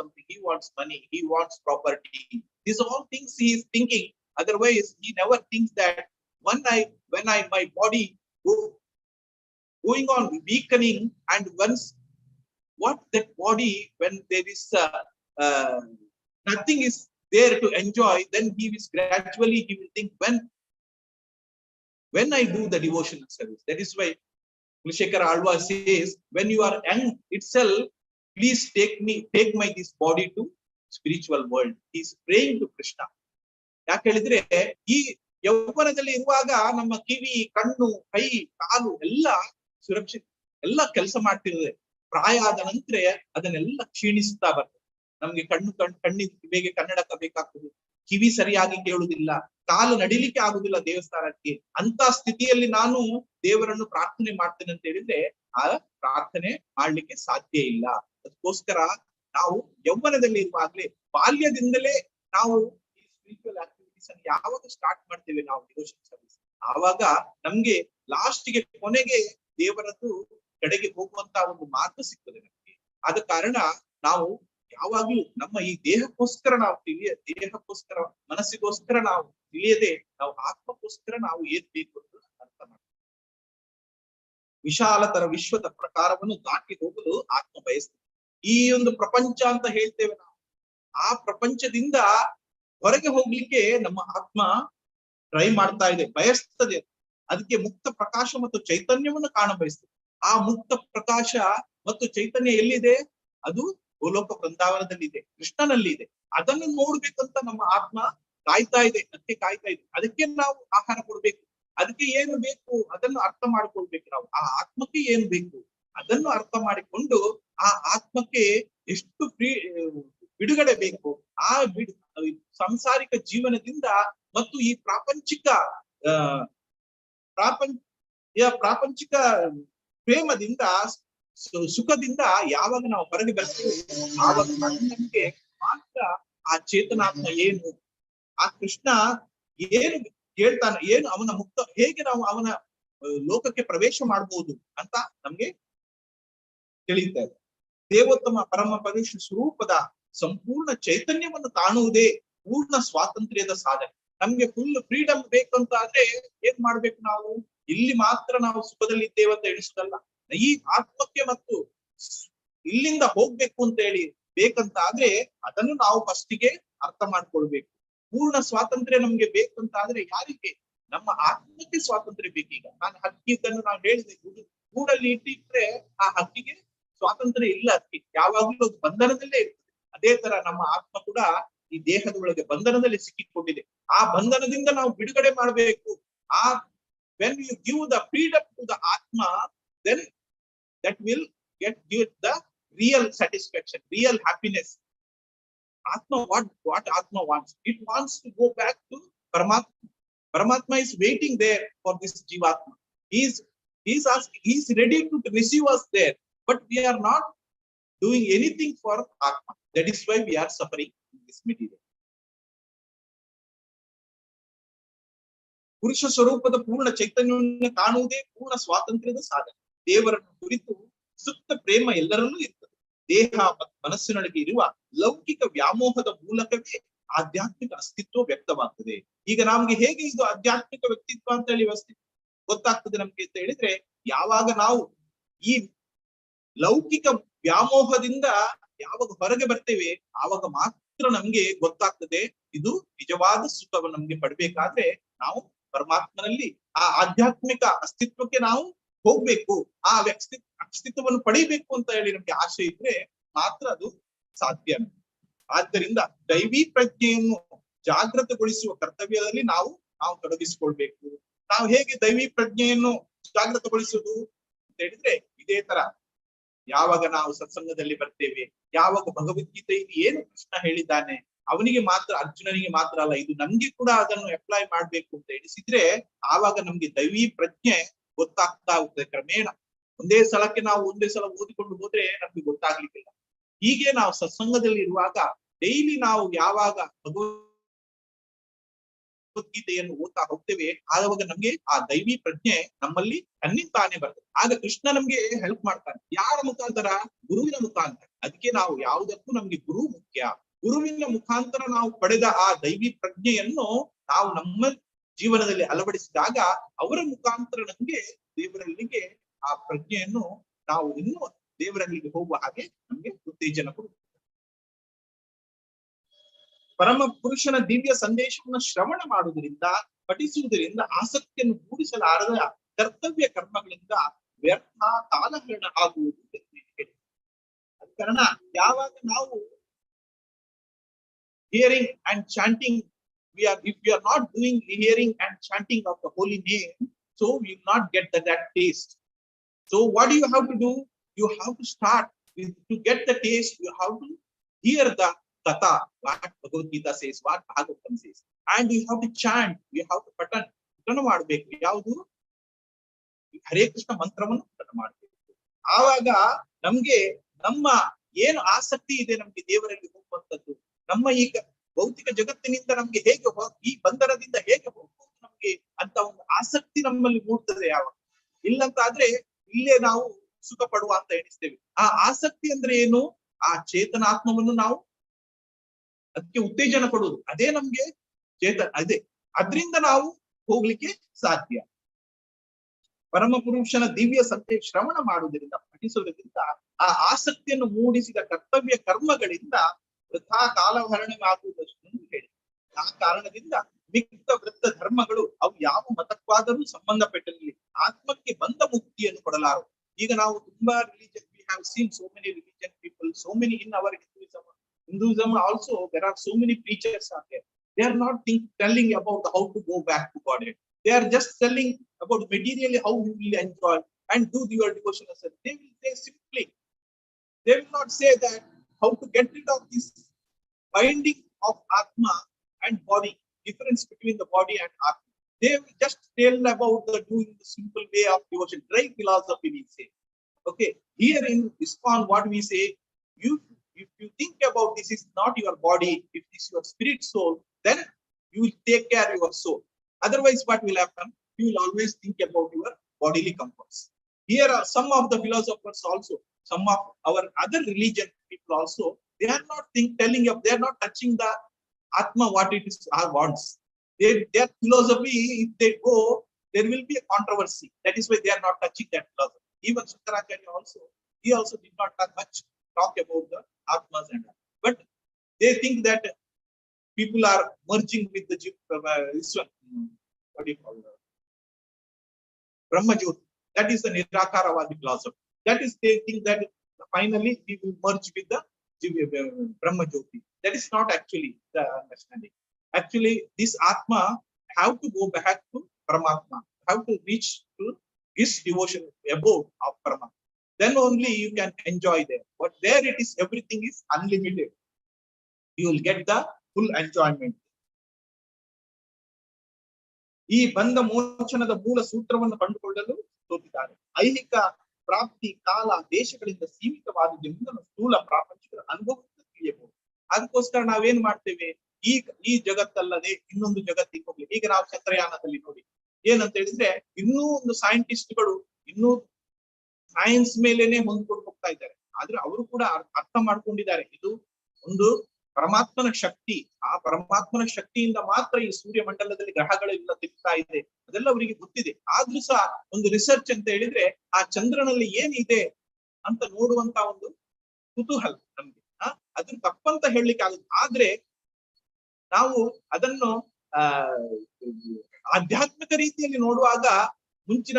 money, he wants property. These are all things he is thinking. Otherwise, he never thinks that when I my body going on weakening, and once what that body, when there is nothing is there to enjoy, then he is gradually he will think, when I do the devotional service. That is why Kulshekar Alva says, when you are young itself, please take my this body to spiritual world. He is praying to Krishna. ಯಾಕೆ ಹೇಳಿದ್ರೆ, ಈ ಯೌವನದಲ್ಲಿ ಇರುವಾಗ ನಮ್ಮ ಕಿವಿ, ಕಣ್ಣು, ಕೈ, ಕಾಲು ಎಲ್ಲ ಸುರಕ್ಷಿತ, ಎಲ್ಲ ಕೆಲಸ ಮಾಡ್ತಿರ್ತದೆ. ಪ್ರಾಯ ಆದ ನಂತರ ಅದನ್ನೆಲ್ಲ ಕ್ಷೀಣಿಸ್ತಾ ಬರ್ತದೆ. ನಮ್ಗೆ ಕಣ್ಣಿಗೆ ಬೇಗ ಕನ್ನಡ ಬೇಕಾಗ್ತದೆ, ಕಿವಿ ಸರಿಯಾಗಿ ಕೇಳುವುದಿಲ್ಲ, ಕಾಲು ನಡಿಲಿಕ್ಕೆ ಆಗುದಿಲ್ಲ ದೇವಸ್ಥಾನಕ್ಕೆ. ಅಂತ ಸ್ಥಿತಿಯಲ್ಲಿ ನಾನು ದೇವರನ್ನು ಪ್ರಾರ್ಥನೆ ಮಾಡ್ತೇನೆ ಅಂತ ಹೇಳಿದ್ರೆ ಆ ಪ್ರಾರ್ಥನೆ ಮಾಡ್ಲಿಕ್ಕೆ ಸಾಧ್ಯ ಇಲ್ಲ. ಅದಕ್ಕೋಸ್ಕರ ನಾವು ಯೌವನದಲ್ಲಿ ಇರುವಾಗ್ಲೇ, ಬಾಲ್ಯದಿಂದಲೇ ನಾವು ಈ ಸ್ಪಿರಿಚುವಲ್ ಆಕ್ಟಿವಿಟೀಸ್ ಅನ್ನು ಯಾವಾಗ ಸ್ಟಾರ್ಟ್ ಮಾಡ್ತೇವೆ ನಾವು ಡಿವೋಷನ್ ಸರ್ವಿಸ್, ಆವಾಗ ನಮ್ಗೆ ಲಾಸ್ಟ್ಗೆ ಕೊನೆಗೆ ದೇವರದ್ದು ಕಡೆಗೆ ಹೋಗುವಂತ ಒಂದು ಮಾರ್ಗ ಸಿಗ್ತದೆ ನಮ್ಗೆ. ಆದ ಕಾರಣ ನಾವು ಯಾವಾಗ್ಲೂ ನಮ್ಮ ಈ ದೇಹಕ್ಕೋಸ್ಕರ ನಾವು ದೇಹಕ್ಕೋಸ್ಕರ, ಮನಸ್ಸಿಗೋಸ್ಕರ ನಾವು ತಿಳಿಯದೆ, ನಾವು ಆತ್ಮಕ್ಕೋಸ್ಕರ ನಾವು ಏನ್ ಬೇಕು ಅಂತ ಅರ್ಥ ಮಾಡ್ತೀವಿ. ವಿಶಾಲತರ ವಿಶ್ವದ ಪ್ರಕಾರವನ್ನು ದಾಟಿ ಹೋಗಲು ಆತ್ಮ ಬಯಸ್ತದೆ. ಈ ಒಂದು ಪ್ರಪಂಚ ಅಂತ ಹೇಳ್ತೇವೆ ನಾವು, ಆ ಪ್ರಪಂಚದಿಂದ ಹೊರಗೆ ಹೋಗ್ಲಿಕ್ಕೆ ನಮ್ಮ ಆತ್ಮ ಟ್ರೈ ಮಾಡ್ತಾ ಇದೆ, ಬಯಸ್ತದೆ. ಅದಕ್ಕೆ ಮುಕ್ತ ಪ್ರಕಾಶ ಮತ್ತು ಚೈತನ್ಯವನ್ನು ಕಾಣ ಬಯಸ್ತದೆ. ಆ ಮುಕ್ತ ಪ್ರಕಾಶ ಮತ್ತು ಚೈತನ್ಯ ಎಲ್ಲಿದೆ? ಅದು ಗೋಲೋಕ ಬೃಂದಾವನದಲ್ಲಿದೆ, ಕೃಷ್ಣನಲ್ಲಿ ಇದೆ. ಅದನ್ನು ನೋಡ್ಬೇಕಂತ ನಮ್ಮ ಆತ್ಮ ಕಾಯ್ತಾ ಇದೆ, ಅದಕ್ಕೆ ಕಾಯ್ತಾ ಇದೆ. ಅದಕ್ಕೆ ನಾವು ಆಹಾರ ಕೊಡ್ಬೇಕು. ಅದಕ್ಕೆ ಏನು ಬೇಕು ಅದನ್ನು ಅರ್ಥ ಮಾಡ್ಕೊಳ್ಬೇಕು. ನಾವು ಆ ಆತ್ಮಕ್ಕೆ ಏನ್ ಬೇಕು ಅದನ್ನು ಅರ್ಥ ಮಾಡಿಕೊಂಡು ಆ ಆತ್ಮಕ್ಕೆ ಎಷ್ಟು ಬಿಡುಗಡೆ ಬೇಕು, ಆ ಸಾಂಸಾರಿಕ ಜೀವನದಿಂದ ಮತ್ತು ಈ ಪ್ರಾಪಂಚಿಕ ಪ್ರೇಮದಿಂದ, ಸುಖದಿಂದ ಯಾವಾಗ ನಾವು ಹೊರಗೆ ಬರ್ತೀವಿ, ಆವಾಗ ನಮ್ಗೆ ಮಾತ್ರ ಆ ಚೇತನಾತ್ಮ ಏನು, ಆ ಕೃಷ್ಣ ಏನು ಹೇಳ್ತಾನೆ, ಏನು ಅವನ ಮುಕ್ತ, ಹೇಗೆ ನಾವು ಅವನ ಲೋಕಕ್ಕೆ ಪ್ರವೇಶ ಮಾಡಬಹುದು ಅಂತ ನಮ್ಗೆ ತಿಳಿಯುತ್ತಾ ಇದೆ. ದೇವೋತ್ತಮ ಪರಮ ಪವಿತ್ರ ಸ್ವರೂಪದ ಸಂಪೂರ್ಣ ಚೈತನ್ಯವನ್ನು ಕಾಣುವುದೇ ಪೂರ್ಣ ಸ್ವಾತಂತ್ರ್ಯದ ಸಾಧನೆ. ನಮ್ಗೆ ಫುಲ್ ಫ್ರೀಡಮ್ ಬೇಕಂತ ಆದ್ರೆ ಏನ್ ಮಾಡ್ಬೇಕು? ನಾವು ಇಲ್ಲಿ ಮಾತ್ರ ನಾವು ಸುಖದಲ್ಲಿ ಇದ್ದೇವೆ ಅಂತ ಎಣಿಸೋದಲ್ಲ. ಈ ಆತ್ಮಕ್ಕೆ ಮತ್ತು ಇಲ್ಲಿಂದ ಹೋಗ್ಬೇಕು ಅಂತ ಹೇಳಿ ಬೇಕಂತ ಆದ್ರೆ ಅದನ್ನು ನಾವು ಫಸ್ಟಿಗೆ ಅರ್ಥ ಮಾಡ್ಕೊಳ್ಬೇಕು. ಪೂರ್ಣ ಸ್ವಾತಂತ್ರ್ಯ ನಮ್ಗೆ ಬೇಕಂತ ಆದ್ರೆ ಯಾರಿಗೆ? ನಮ್ಮ ಆತ್ಮಕ್ಕೆ ಸ್ವಾತಂತ್ರ್ಯ ಬೇಕೀಗ. ನಾನು ಹಕ್ಕಿದ್ದನ್ನು ನಾನು ಹೇಳಿದೆ, ಗೂಡಲ್ಲಿ ಇಟ್ಟಿಟ್ರೆ ಆ ಹಕ್ಕಿಗೆ ಸ್ವಾತಂತ್ರ್ಯ ಇಲ್ಲ. ಹಕ್ಕಿ ಯಾವಾಗ್ಲೂ ಅದು ಬಂಧನದಲ್ಲೇ ಇರ್ತದೆ. ಅದೇ ತರ ನಮ್ಮ ಆತ್ಮ ಕೂಡ ಈ ದೇಹದ ಒಳಗೆ ಬಂಧನದಲ್ಲಿ ಸಿಕ್ಕಿಕೊಂಡಿದೆ. ಆ ಬಂಧನದಿಂದ ನಾವು ಬಿಡುಗಡೆ ಮಾಡಬೇಕು. ಆ when you give the freedom to the atma, then that will give the real satisfaction, real happiness. Atma, what Atma wants? It wants to go back to Paramatma. Paramatma is waiting there for this Jivatma. He's asking, he's ready to receive us there, but we are not doing anything for Atma. That is why we are suffering in this material. ಪುರುಷ ಸ್ವರೂಪದ ಪೂರ್ಣ ಚೈತನ್ಯವನ್ನು ಕಾಣುವುದೇ ಪೂರ್ಣ ಸ್ವಾತಂತ್ರ್ಯದ ಸಾಧನೆ. ದೇವರನ್ನು ಕುರಿತು ಸುತ್ತ ಪ್ರೇಮ ಎಲ್ಲರಲ್ಲೂ ಇರ್ತದೆ. ದೇಹ ಮತ್ತು ಮನಸ್ಸಿನೊಳಗೆ ಇರುವ ಲೌಕಿಕ ವ್ಯಾಮೋಹದ ಮೂಲಕವೇ ಆಧ್ಯಾತ್ಮಿಕ ಅಸ್ತಿತ್ವ ವ್ಯಕ್ತವಾಗ್ತದೆ. ಈಗ ನಮ್ಗೆ ಹೇಗೆ ಇದು ಆಧ್ಯಾತ್ಮಿಕ ವ್ಯಕ್ತಿತ್ವ ಅಂತ ಹೇಳಿ ಗೊತ್ತಾಗ್ತದೆ ನಮ್ಗೆ ಅಂತ ಹೇಳಿದ್ರೆ, ಯಾವಾಗ ನಾವು ಈ ಲೌಕಿಕ ವ್ಯಾಮೋಹದಿಂದ ಯಾವಾಗ ಹೊರಗೆ ಬರ್ತೇವೆ ಆವಾಗ ಮಾತ್ರ ನಮ್ಗೆ ಗೊತ್ತಾಗ್ತದೆ ಇದು ನಿಜವಾದ ಸುಖವನ್ನು ನಮ್ಗೆ ಪಡ್ಬೇಕಾದ್ರೆ ನಾವು ಪರಮಾತ್ಮನಲ್ಲಿ ಆ ಆಧ್ಯಾತ್ಮಿಕ ಅಸ್ತಿತ್ವಕ್ಕೆ ನಾವು ಹೋಗ್ಬೇಕು. ಆ ಅಸ್ತಿತ್ವವನ್ನು ಪಡಿಬೇಕು ಅಂತ ಹೇಳಿ ನಮ್ಗೆ ಆಸೆ ಇದ್ರೆ ಮಾತ್ರ ಅದು ಸಾಧ್ಯ. ಆದ್ದರಿಂದ ದೈವಿ ಪ್ರಜ್ಞೆಯನ್ನು ಜಾಗೃತಗೊಳಿಸುವ ಕರ್ತವ್ಯದಲ್ಲಿ ನಾವು ತೊಡಗಿಸಿಕೊಳ್ಬೇಕು. ನಾವು ಹೇಗೆ ದೈವಿ ಪ್ರಜ್ಞೆಯನ್ನು ಜಾಗೃತಗೊಳಿಸುವುದು ಅಂತ ಹೇಳಿದ್ರೆ, ಇದೇ ತರ ಯಾವಾಗ ನಾವು ಸತ್ಸಂಗದಲ್ಲಿ ಬರ್ತೇವೆ, ಯಾವಾಗ ಭಗವದ್ಗೀತೆಯಲ್ಲಿ ಏನು ಕೃಷ್ಣ ಹೇಳಿದ್ದಾನೆ ಅವನಿಗೆ ಮಾತ್ರ, ಅರ್ಜುನನಿಗೆ ಮಾತ್ರ ಅಲ್ಲ, ಇದು ನಮ್ಗೆ ಕೂಡ ಅದನ್ನು ಅಪ್ಲೈ ಮಾಡ್ಬೇಕು ಅಂತ ಎಣಿಸಿದ್ರೆ ಆವಾಗ ನಮ್ಗೆ ದೈವಿ ಪ್ರಜ್ಞೆ ಗೊತ್ತಾಗ್ತಾ ಹೋಗ್ತದೆ ಕ್ರಮೇಣ. ಒಂದೇ ಸಲ ಓದಿಕೊಂಡು ಹೋದ್ರೆ ನಮ್ಗೆ ಗೊತ್ತಾಗ್ಲಿಕ್ಕಿಲ್ಲ. ಹೀಗೆ ನಾವು ಸತ್ಸಂಗದಲ್ಲಿ ಇರುವಾಗ ಡೈಲಿ ನಾವು ಯಾವಾಗ ಭಗವದ್ಗೀತೆಯನ್ನು ಓದ್ತಾ ಹೋಗ್ತೇವೆ, ಆವಾಗ ನಮ್ಗೆ ಆ ದೈವಿ ಪ್ರಜ್ಞೆ ನಮ್ಮಲ್ಲಿ ತನ್ನಿಂತಾನೆ ಬರ್ತದೆ. ಆಗ ಕೃಷ್ಣ ನಮ್ಗೆ ಹೆಲ್ಪ್ ಮಾಡ್ತಾನೆ. ಯಾರ ಮುಖಾಂತರ? ಗುರುವಿನ ಮುಖಾಂತರ. ಅದಕ್ಕೆ ನಾವು ಯಾವುದಕ್ಕೂ ನಮ್ಗೆ ಗುರು ಮುಖ್ಯ. ಗುರುವಿನ ಮುಖಾಂತರ ನಾವು ಪಡೆದ ಆ ದೈವಿ ಪ್ರಜ್ಞೆಯನ್ನು ನಾವು ನಮ್ಮ ಜೀವನದಲ್ಲಿ ಅಳವಡಿಸಿದಾಗ ಅವರ ಮುಖಾಂತರ ನಮ್ಗೆ ದೇವರಲ್ಲಿಗೆ ಆ ಪ್ರಜ್ಞೆಯನ್ನು ನಾವು ಇನ್ನೂ ದೇವರಲ್ಲಿಗೆ ಹೋಗುವ ಹಾಗೆ ನಮ್ಗೆ ಉತ್ತೇಜನ ಕೊಡುತ್ತೆ. ಪರಮ ಪುರುಷನ ದಿವ್ಯ ಸಂದೇಶವನ್ನು ಶ್ರವಣ ಮಾಡುವುದರಿಂದ, ಪಠಿಸುವುದರಿಂದ ಆಸಕ್ತಿಯನ್ನು ಮೂಡಿಸಲಾರದ ಕರ್ತವ್ಯ ಕರ್ಮಗಳಿಂದ ವ್ಯರ್ಥ ಕಾಲಹರಣ ಆಗುವುದು ಅದ ಕಾರಣ ಯಾವಾಗ ನಾವು hearing and chanting, if we are not doing hearing and chanting of the holy name, so we will not get that taste. So what do you have to do? You have to start with, to get the taste, you have to hear the Katha, what Bhagavad-gita says, what Bhagavatam says, and you have to chant, you have to ಪಠಣ ಮಾಡಬೇಕು. ಯಾವುದು? ಹರೇ ಕೃಷ್ಣ ಮಂತ್ರವನ್ನು ಪಠಣ ಮಾಡಬೇಕು. ಆವಾಗ ನಮ್ಗೆ ನಮ್ಮ ಏನು ಆಸಕ್ತಿ ಇದೆ ನಮ್ಗೆ ದೇವರಲ್ಲಿ ಹೋಗುವಂತದ್ದು, ನಮ್ಮ ಈಗ ಭೌತಿಕ ಜಗತ್ತಿನಿಂದ ನಮ್ಗೆ ಹೇಗೆ ಈ ಬಂಧನದಿಂದ ಹೇಗೆ ಹೋಗ್ಬೋದು ನಮ್ಗೆ ಅಂತ ಒಂದು ಆಸಕ್ತಿ ನಮ್ಮಲ್ಲಿ ಮೂಡ್ತದೆ. ಯಾವಾಗ ಇಲ್ಲಂತಾದ್ರೆ ಇಲ್ಲೇ ನಾವು ಸುಖ ಪಡುವ ಅಂತ ಎಣಿಸ್ತೇವೆ. ಆ ಆಸಕ್ತಿ ಅಂದ್ರೆ ಏನು? ಆ ಚೇತನಾತ್ಮವನ್ನು ನಾವು ಅದಕ್ಕೆ ಉತ್ತೇಜನ ಕೊಡುವುದು, ಅದೇ ನಮ್ಗೆ ಅದೇ ಅದರಿಂದ ನಾವು ಹೋಗ್ಲಿಕ್ಕೆ ಸಾಧ್ಯ. ಪರಮ ಪುರುಷನ ದಿವ್ಯ ಸಂದೇಶ ಶ್ರವಣ ಮಾಡುವುದರಿಂದ, ಪಠಿಸುವುದರಿಂದ ಆ ಆಸಕ್ತಿಯನ್ನು ಮೂಡಿಸಿದ ಕರ್ತವ್ಯ ಕರ್ಮಗಳಿಂದ ವೃಥಾ ಕಾಲಹರಣವಾಗುವುದಷ್ಟು ಹೇಳಿ. ಆ ಕಾರಣದಿಂದ ಮಿಕ್ಕ ವೃತ್ತ ಧರ್ಮಗಳು ಅವು ಯಾವ ಮತಕ್ಕಾದರೂ ಸಂಬಂಧಪಟ್ಟಿರಲಿ ಆತ್ಮಕ್ಕೆ ಬಂದ ಮುಕ್ತಿಯನ್ನು ಕೊಡಲಾರು. ಈಗ ನಾವು ತುಂಬಾ religion, we have seen so many religion people, so many in our Hinduism also there are so many preachers are there. They are not telling about how to go back to Godhead. They are just telling about materially how you will enjoy and do your devotional service. They will say simply, they will not say that how to get rid of this binding of Atma and body, difference between the body and Atma. They will just tell about the doing the simple way of devotion, dry philosophy we say. Okay, here in ISKCON what we say, if you think about this is not your body, if this is your spirit soul, then you will take care of your soul. Otherwise what will happen? You will always think about your bodily comforts. Here are some of the philosophers also, some of our other religion people also, they are not telling of, they are not touching the Atma, what it is our wants. Their philosophy, if they go, there will be a controversy. That is why they are not touching that philosophy. Even Shankaracharya also, he also did not much talk about the Atmas and all. But they think that people are merging with the this one, what do you call it? Brahma Jyoti. That is the Nirakaravadi philosophy. That is they think that finally we will merge with the Brahma Jyoti. That is not actually the understanding. Actually, this Atma have to go back to Paramatma, have to reach to his devotion above of Paramatma. Then only you can enjoy there. But there it is, everything is unlimited. You will get the full enjoyment. ಈ ಬಂಧ ಮೋಚನದ ಮೂಲ ಸೂತ್ರವನ್ನು ಕಂಡುಕೊಳ್ಳಲು ತೋರಿದ್ದಾರೆ. ಐಹಿಕ ಪ್ರಾಪ್ತಿ ಕಾಲ ದೇಶಗಳಿಂದ ಸೀಮಿತವಾದುದರಿಂದ ಸ್ಥೂಲ ಪ್ರಾಪಂಚಿಕರ ಅನುಭವದಿಂದ ತಿಳಿಯಬಹುದು. ಅದಕ್ಕೋಸ್ಕರ ನಾವೇನ್ ಮಾಡ್ತೇವೆ, ಈ ಜಗತ್ತಲ್ಲದೆ ಇನ್ನೊಂದು ಜಗತ್ತಿಗೆ ಹೋಗ್ಲಿ. ಈಗ ನಾವು ಚಂದ್ರಯಾನದಲ್ಲಿ ನೋಡಿ ಏನಂತ ಹೇಳಿದ್ರೆ, ಇನ್ನೂ ಒಂದು ಸೈಂಟಿಸ್ಟ್ಗಳು ಇನ್ನೂ ಸೈನ್ಸ್ ಮೇಲೇನೆ ಹೊಂದ್ಕೊಂಡು ಹೋಗ್ತಾ ಇದ್ದಾರೆ. ಆದ್ರೆ ಅವರು ಕೂಡ ಅರ್ಥ ಮಾಡ್ಕೊಂಡಿದ್ದಾರೆ, ಇದು ಒಂದು ಪರಮಾತ್ಮನ ಶಕ್ತಿ. ಆ ಪರಮಾತ್ಮನ ಶಕ್ತಿಯಿಂದ ಮಾತ್ರ ಈ ಸೂರ್ಯ ಮಂಡಲದಲ್ಲಿ ಗ್ರಹಗಳೆಲ್ಲ ತಿರುಗ್ತಾ ಇದೆ, ಅದೆಲ್ಲ ಅವರಿಗೆ ಗೊತ್ತಿದೆ. ಆದ್ರೂ ಸಹ ಒಂದು ರಿಸರ್ಚ್ ಅಂತ ಹೇಳಿದ್ರೆ ಆ ಚಂದ್ರನಲ್ಲಿ ಏನಿದೆ ಅಂತ ನೋಡುವಂತ ಒಂದು ಕುತೂಹಲ ನಮ್ಗೆ. ಅದ್ರ ತಪ್ಪಂತ ಹೇಳಲಿಕ್ಕೆ ಆಗುತ್ತೆ. ಆದ್ರೆ ನಾವು ಅದನ್ನು ಆಧ್ಯಾತ್ಮಿಕ ರೀತಿಯಲ್ಲಿ ನೋಡುವಾಗ ಮುಂಚಿನ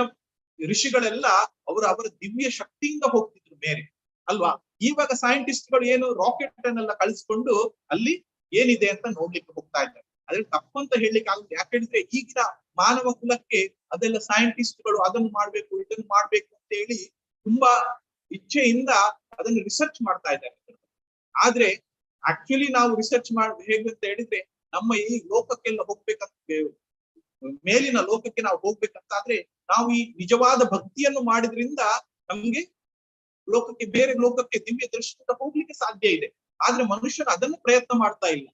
ಋಷಿಗಳೆಲ್ಲ ಅವರ ದಿವ್ಯ ಶಕ್ತಿಯಿಂದ ಹೋಗ್ತಿದ್ರು ಬೇರೆ ಅಲ್ವಾ. ಇವಾಗ ಸೈಂಟಿಸ್ಟ್ಗಳು ಏನು ರಾಕೆಟ್ ಅನ್ನೆಲ್ಲ ಕಳಿಸ್ಕೊಂಡು ಅಲ್ಲಿ ಏನಿದೆ ಅಂತ ನೋಡ್ಲಿಕ್ಕೆ ಹೋಗ್ತಾ ಇದ್ದಾರೆ. ಅದ್ರಲ್ಲಿ ತಪ್ಪಂತ ಹೇಳಲಿಕ್ಕೆ ಆಗುತ್ತೆ. ಯಾಕಂದ್ರೆ ಈಗಿನ ಮಾನವ ಕುಲಕ್ಕೆ ಅದೆಲ್ಲ ಸೈಂಟಿಸ್ಟ್ಗಳು ಅದನ್ನು ಮಾಡ್ಬೇಕು ಇದನ್ನು ಮಾಡ್ಬೇಕು ಅಂತ ಹೇಳಿ ತುಂಬಾ ಇಚ್ಛೆಯಿಂದ ಅದನ್ನು ರಿಸರ್ಚ್ ಮಾಡ್ತಾ ಇದ್ದಾರೆ. ಆದ್ರೆ ಆಕ್ಚುಲಿ ನಾವು ರಿಸರ್ಚ್ ಹೇಗೆ ಅಂತ ಹೇಳಿದ್ರೆ, ನಮ್ಮ ಈ ಲೋಕಕ್ಕೆಲ್ಲ ಹೋಗ್ಬೇಕಂತ, ಮೇಲಿನ ಲೋಕಕ್ಕೆ ನಾವು ಹೋಗ್ಬೇಕಂತಾದ್ರೆ ನಾವು ಈ ನಿಜವಾದ ಭಕ್ತಿಯನ್ನು ಮಾಡಿದ್ರಿಂದ ನಮ್ಗೆ ಲೋಕಕ್ಕೆ, ಬೇರೆ ಲೋಕಕ್ಕೆ ದಿವ್ಯ ದೃಷ್ಟಿಯಿಂದ ಹೋಗ್ಲಿಕ್ಕೆ ಸಾಧ್ಯ ಇದೆ. ಆದ್ರೆ ಮನುಷ್ಯರು ಅದನ್ನು ಪ್ರಯತ್ನ ಮಾಡ್ತಾ ಇಲ್ಲ.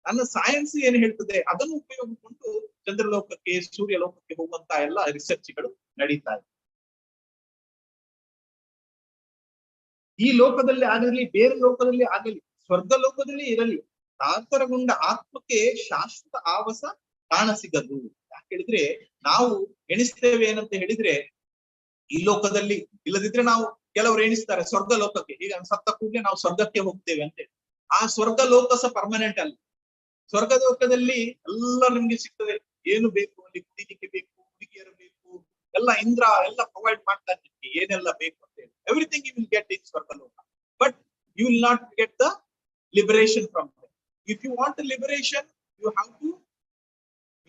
ನನ್ನ ಸೈನ್ಸ್ ಏನ್ ಹೇಳ್ತದೆ ಅದನ್ನು ಉಪಯೋಗಿಸಿಕೊಂಡು ಚಂದ್ರಲೋಕಕ್ಕೆ ಸೂರ್ಯಲೋಕಕ್ಕೆ ಹೋಗುವಂತ ಎಲ್ಲ ರಿಸರ್ಚ್ಗಳು ನಡೀತಾ ಇದೆ. ಈ ಲೋಕದಲ್ಲಿ ಆಗಲಿ ಬೇರೆ ಲೋಕದಲ್ಲಿ ಆಗಲಿ ಸ್ವರ್ಗ ಲೋಕದಲ್ಲಿ ಇರಲಿ ತಾಂತರಗೊಂಡ ಆತ್ಮಕ್ಕೆ ಶಾಶ್ವತ ಆವಾಸ ಕಾಣಸಿಗದು. ಯಾಕೆ ಹೇಳಿದ್ರೆ ನಾವು ಎಣಿಸ್ತೇವೆ ಏನಂತ ಹೇಳಿದ್ರೆ ಈ ಲೋಕದಲ್ಲಿ, ಇಲ್ಲದಿದ್ರೆ ನಾವು ಕೆಲವರು ಎಣಿಸ್ತಾರೆ ಸ್ವರ್ಗ ಲೋಕಕ್ಕೆ, ಈಗ ಸತ್ತ ಕೂಡಲೇ ನಾವು ಸ್ವರ್ಗಕ್ಕೆ ಹೋಗ್ತೇವೆ ಅಂತ ಹೇಳಿ. ಆ ಸ್ವರ್ಗ ಲೋಕ ಸಹ ಪರ್ಮನೆಂಟ್ ಅಲ್ಲ. ಸ್ವರ್ಗ ಲೋಕದಲ್ಲಿ ಎಲ್ಲ ನಿಮ್ಗೆ ಸಿಗ್ತದೆ, ಏನು ಬೇಕು ಅಲ್ಲಿ, ಕುಡಿಲಿಕ್ಕೆ ಬೇಕು, ಹುಡುಗಿಯರು ಬೇಕು, ಎಲ್ಲ ಇಂದ್ರ ಎಲ್ಲ ಪ್ರೊವೈಡ್ ಮಾಡ್ತಾರೆ ನಿಮ್ಗೆ ಏನೆಲ್ಲ ಬೇಕು ಅಂತ ಹೇಳಿ. Everything you will get in Swarga ಲೋಕ, but you will not get the liberation from that. If you want liberation you have to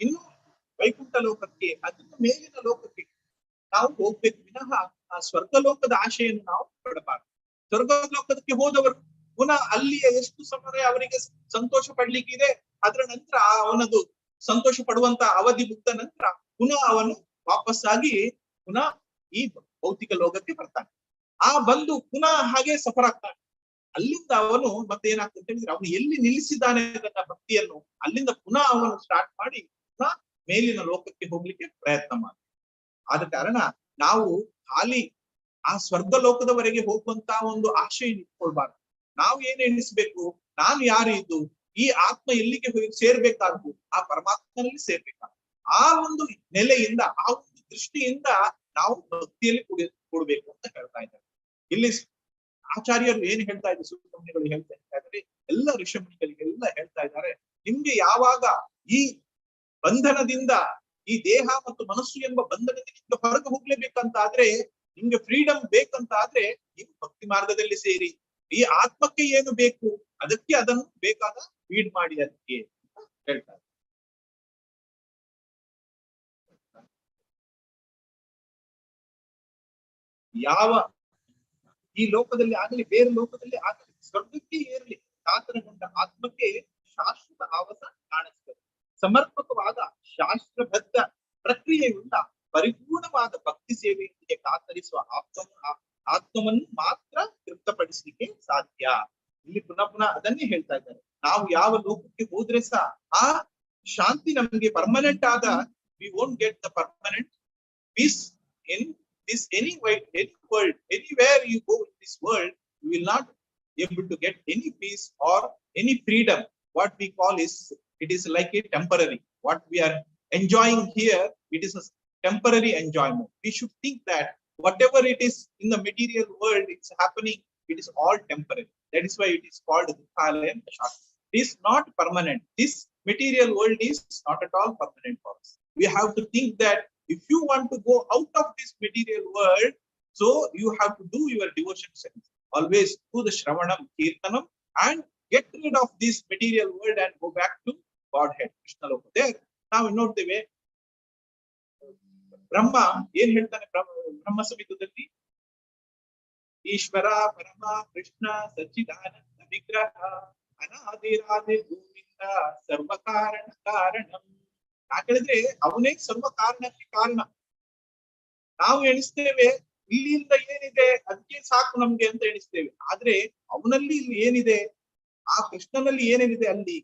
ಇನ್ನು ವೈಕುಂಠ ಲೋಕಕ್ಕೆ, ಅದನ್ನು ಮೇಲಿನ ಲೋಕಕ್ಕೆ ನಾವು ಹೋಗ್ಬೇಕು ವಿನಃ ಆ ಸ್ವರ್ಗ ಲೋಕದ ಆಶೆಯನ್ನು ನಾವು ಪಡಬಾರದು. ಸ್ವರ್ಗ ಲೋಕಕ್ಕೆ ಹೋದವರು ಪುನಃ ಅಲ್ಲಿಯ ಎಷ್ಟು ಸಮಯ ಅವರಿಗೆ ಸಂತೋಷ ಪಡ್ಲಿಕ್ಕೆ ಇದೆ, ಅದರ ನಂತರ ಅವನದು ಸಂತೋಷ ಪಡುವಂತ ಅವಧಿ ಮುಗ್ದ ನಂತರ ಪುನಃ ಅವನು ವಾಪಸ್ಸಾಗಿ ಪುನಃ ಈ ಭೌತಿಕ ಲೋಕಕ್ಕೆ ಬರ್ತಾನೆ. ಆ ಬಂದು ಪುನಃ ಹಾಗೆ ಸಫರ್ ಆಗ್ತಾನೆ. ಅಲ್ಲಿಂದ ಅವನು ಮತ್ತೆ ಏನಾಗ್ತದೆ ಅಂತ ಹೇಳಿದ್ರೆ ಅವನು ಎಲ್ಲಿ ನಿಲ್ಲಿಸಿದ್ದಾನೆ ತನ್ನ ಭಕ್ತಿಯನ್ನು, ಅಲ್ಲಿಂದ ಪುನಃ ಅವನು ಸ್ಟಾರ್ಟ್ ಮಾಡಿ ಪುನಃ ಮೇಲಿನ ಲೋಕಕ್ಕೆ ಹೋಗ್ಲಿಕ್ಕೆ ಪ್ರಯತ್ನ ಮಾಡ್ತಾನೆ. ಆದ ಕಾರಣ ನಾವು ಖಾಲಿ ಆ ಸ್ವರ್ಗ ಲೋಕದವರೆಗೆ ಹೋಗುವಂತ ಒಂದು ಆಶೆ ಇಟ್ಕೊಳ್ಬಾರ್ದು. ನಾವು ಏನ್ ಎಣಿಸ್ಬೇಕು, ನಾನು ಯಾರು ಇದ್ದು ಈ ಆತ್ಮ ಎಲ್ಲಿಗೆ ಹೋಗಿ ಸೇರ್ಬೇಕಾದ್ರು ಆ ಪರಮಾತ್ಮನಲ್ಲಿ ಸೇರ್ಬೇಕಾದ್ರು. ಆ ಒಂದು ನೆಲೆಯಿಂದ, ಆ ಒಂದು ದೃಷ್ಟಿಯಿಂದ ನಾವು ಭಕ್ತಿಯಲ್ಲಿ ಕೊಡ್ಬೇಕು ಅಂತ ಹೇಳ್ತಾ ಇದ್ದಾರೆ. ಇಲ್ಲಿ ಆಚಾರ್ಯರು ಏನ್ ಹೇಳ್ತಾ ಇದ್ದಾರೆ, ಸುಬ್ರಹ್ಮಣ್ಯಗಳು ಹೇಳ್ತಾ ಇದ್ದಾರೆ, ಎಲ್ಲ ಋಷಿಮುನಿಗಳಿಗೆಲ್ಲ ಹೇಳ್ತಾ ಇದ್ದಾರೆ, ನಿಮ್ಗೆ ಯಾವಾಗ ಈ ಬಂಧನದಿಂದ, ಈ ದೇಹ ಮತ್ತು ಮನಸ್ಸು ಎಂಬ ಬಂಧನದಿಂದ ಹೊರಗೆ ಹೋಗ್ಲೇಬೇಕಂತ ಆದ್ರೆ, ನಿಮ್ಗೆ ಫ್ರೀಡಮ್ ಬೇಕಂತ ಆದ್ರೆ ನೀವು ಭಕ್ತಿ ಮಾರ್ಗದಲ್ಲಿ ಸೇರಿ. ಈ ಆತ್ಮಕ್ಕೆ ಏನು ಬೇಕು ಅದಕ್ಕೆ ಅದನ್ನು ಬೇಕಾದ ಫೀಡ್ ಮಾಡಿ ಅದಕ್ಕೆ ಅಂತ ಹೇಳ್ತಾರೆ. ಯಾವ ಈ ಲೋಕದಲ್ಲಿ ಆಗಲಿ ಬೇರೆ ಲೋಕದಲ್ಲಿ ಆಗಲಿ ಸ್ವರ್ಗಕ್ಕೆ ಏರ್ಲಿ ಕಾತರಗೊಂಡ ಆತ್ಮಕ್ಕೆ ಶಾಶ್ವತ ಆವಾಸ ಕಾಣಿಸ್ತದೆ. ಸಮರ್ಪಕವಾದ ಶಾಸ್ತ್ರಬದ್ಧ ಪ್ರಕ್ರಿಯೆಯುಳ್ಳ ಪರಿಪೂರ್ಣವಾದ ಭಕ್ತಿ ಸೇವೆಯೊಂದಿಗೆ ಕಾತರಿಸುವ ಆತ್ಮವನ್ನು ಮಾತ್ರ ತೃಪ್ತಪಡಿಸಲಿಕ್ಕೆ ಸಾಧ್ಯ. ಇಲ್ಲಿ ಪುನಃ ಪುನಃ ಅದನ್ನೇ ಹೇಳ್ತಾ ಇದ್ದಾರೆ. ನಾವು ಯಾವ ಲೋಕಕ್ಕೆ ಹೋದ್ರೆ ಸಹ ಆ ಶಾಂತಿ ನಮಗೆ ಪರ್ಮನೆಂಟ್ ಆದ, we won't get the permanent peace in this any world, anywhere you go in this world, you will not able to get any peace or any freedom. What we call is, it is like a temporary. What we are enjoying here, it is a temporary enjoyment. We should think that whatever it is in the material world, it's happening, it is all temporary. That is why it is called Dukhalayam Shastra. It is not permanent. This material world is not at all permanent for us. We have to think that if you want to go out of this material world, so you have to do your devotion service. Always do the Shravanam, Kirtanam, and get rid of this material world and go back to Godhead, Krishna Loka. There, now we note the way Brahma, ಏನ್ ಹೇಳ್ತಾನೆ ಬ್ರಹ್ಮ ಸಂಹಿತದಲ್ಲಿ, ಈಶ್ವರ ಪರಮ ಕೃಷ್ಣ ಸಚ್ಚಿದಾನಂದ ವಿಗ್ರಹ ಅನಾದಿರಾದಿ ಗೋವಿಂದ ಸರ್ವ ಕಾರಣ ಕಾರಣಂ. ಯಾಕಂದ್ರೆ ಅವನೇ ಸರ್ವ ಕಾರಣಕ್ಕೆ ಕಾರಣ. ನಾವು ಎಣಿಸ್ತೇವೆ ಇಲ್ಲಿಂದ ಏನಿದೆ ಅದಕ್ಕೆ ಸಾಕು ನಮ್ಗೆ ಅಂತ ಎಣಿಸ್ತೇವೆ, ಆದ್ರೆ ಅವನಲ್ಲಿ ಇಲ್ಲಿ ಏನಿದೆ, ಆ ಕೃಷ್ಣನಲ್ಲಿ ಏನೇನಿದೆ ಅಲ್ಲಿ,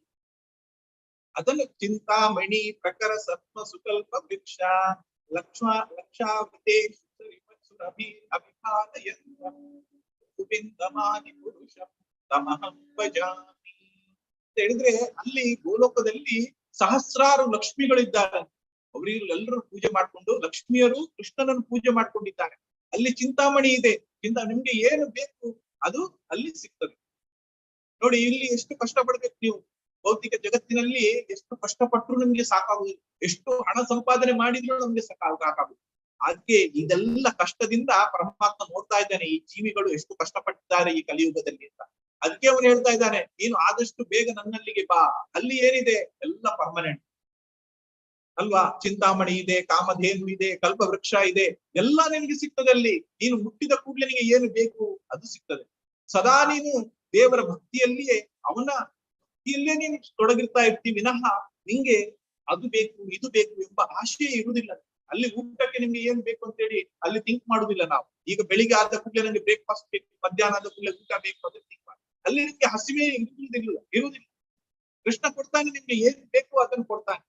ಅದನ್ನು ಚಿಂತಾಮಣಿ ಪ್ರಕರ ಸತ್ವ ಸುಕಲ್ಪ ವೃಕ್ಷ ಲಕ್ಷಾವೃತೆ ಗೋವಿಂದಮಾನಿ ಪುರುಷಂ ತಮಹಂ ಭಜಾಮಿ ಅಂತ ಹೇಳಿದ್ರೆ, ಅಲ್ಲಿ ಗೋಲೋಕದಲ್ಲಿ ಸಹಸ್ರಾರು ಲಕ್ಷ್ಮಿಗಳಿದ್ದಾರೆ. ಅವರಿಗೆಲ್ಲರೂ ಪೂಜೆ ಮಾಡ್ಕೊಂಡು ಲಕ್ಷ್ಮಿಯರು ಕೃಷ್ಣನನ್ನು ಪೂಜೆ ಮಾಡ್ಕೊಂಡಿದ್ದಾರೆ. ಅಲ್ಲಿ ಚಿಂತಾಮಣಿ ಇದೆ. ನಿಮ್ಗೆ ಏನು ಬೇಕು ಅದು ಅಲ್ಲಿ ಸಿಗ್ತದೆ. ನೋಡಿ, ಇಲ್ಲಿ ಎಷ್ಟು ಕಷ್ಟ ಪಡ್ಬೇಕು ನೀವು. ಭೌತಿಕ ಜಗತ್ತಿನಲ್ಲಿ ಎಷ್ಟು ಕಷ್ಟಪಟ್ಟರು ನಿಮ್ಗೆ ಸಾಕಾಗುದಿಲ್ಲ, ಎಷ್ಟು ಹಣ ಸಂಪಾದನೆ ಮಾಡಿದ್ರು ನಮ್ಗೆ ಸಾಕಾಗುದು. ಅದಕ್ಕೆ ಇದೆಲ್ಲ ಕಷ್ಟದಿಂದ ಪರಮಾತ್ಮ ನೋಡ್ತಾ ಇದ್ದಾನೆ, ಈ ಜೀವಿಗಳು ಎಷ್ಟು ಕಷ್ಟಪಟ್ಟಿದ್ದಾರೆ ಈ ಕಲಿಯುಗದಲ್ಲಿ ಅಂತ. ಅದಕ್ಕೆ ಅವನು ಹೇಳ್ತಾ ಇದ್ದಾನೆ, ನೀನು ಆದಷ್ಟು ಬೇಗ ನನ್ನಲ್ಲಿಗೆ ಬಾ. ಅಲ್ಲಿ ಏನಿದೆ ಎಲ್ಲ ಪರ್ಮನೆಂಟ್ ಅಲ್ವಾ. ಚಿಂತಾಮಣಿ ಇದೆ, ಕಾಮಧೇನು ಇದೆ, ಕಲ್ಪವೃಕ್ಷ ಇದೆ, ಎಲ್ಲ ನಿನಗೆ ಸಿಗ್ತದೆ ಅಲ್ಲಿ. ನೀನು ಮುಟ್ಟಿದ ಕೂಡಲೇ ನಿನಗೆ ಏನು ಬೇಕು ಅದು ಸಿಗ್ತದೆ. ಸದಾ ನೀನು ದೇವರ ಭಕ್ತಿಯಲ್ಲಿಯೇ, ಅವನ ಭಕ್ತಿಯಲ್ಲೇ ನೀನು ತೊಡಗಿರ್ತಾ ಇರ್ತೀವಿ ವಿನಃ ನಿಂಗೆ ಅದು ಬೇಕು ಇದು ಬೇಕು ಎಂಬ ಆಶಯ ಇರುವುದಿಲ್ಲ. ಅಲ್ಲಿ ಊಟಕ್ಕೆ ನಿಮ್ಗೆ ಏನ್ ಬೇಕು ಅಂತ ಹೇಳಿ ಅಲ್ಲಿ ಥಿಂಕ್ ಮಾಡುದಿಲ್ಲ ನಾವು. ಈಗ ಬೆಳಿಗ್ಗೆ ಆದ ಕೂಡಲೇ ನನಗೆ ಬ್ರೇಕ್ಫಾಸ್ಟ್ ಬೇಕು, ಮಧ್ಯಾಹ್ನ ಆದ ಕೂಡಲೇ ಊಟ ಬೇಕು ಅಂತ ಥಿಂಕ್ ಮಾಡಿ, ಅಲ್ಲಿ ನಿಮ್ಗೆ ಹಸಿವೆ ಇರುವುದಿಲ್ಲ. ಕೃಷ್ಣ ಕೊಡ್ತಾನೆ, ನಿಮ್ಗೆ ಏನ್ ಬೇಕು ಅದನ್ನ ಕೊಡ್ತಾನೆ.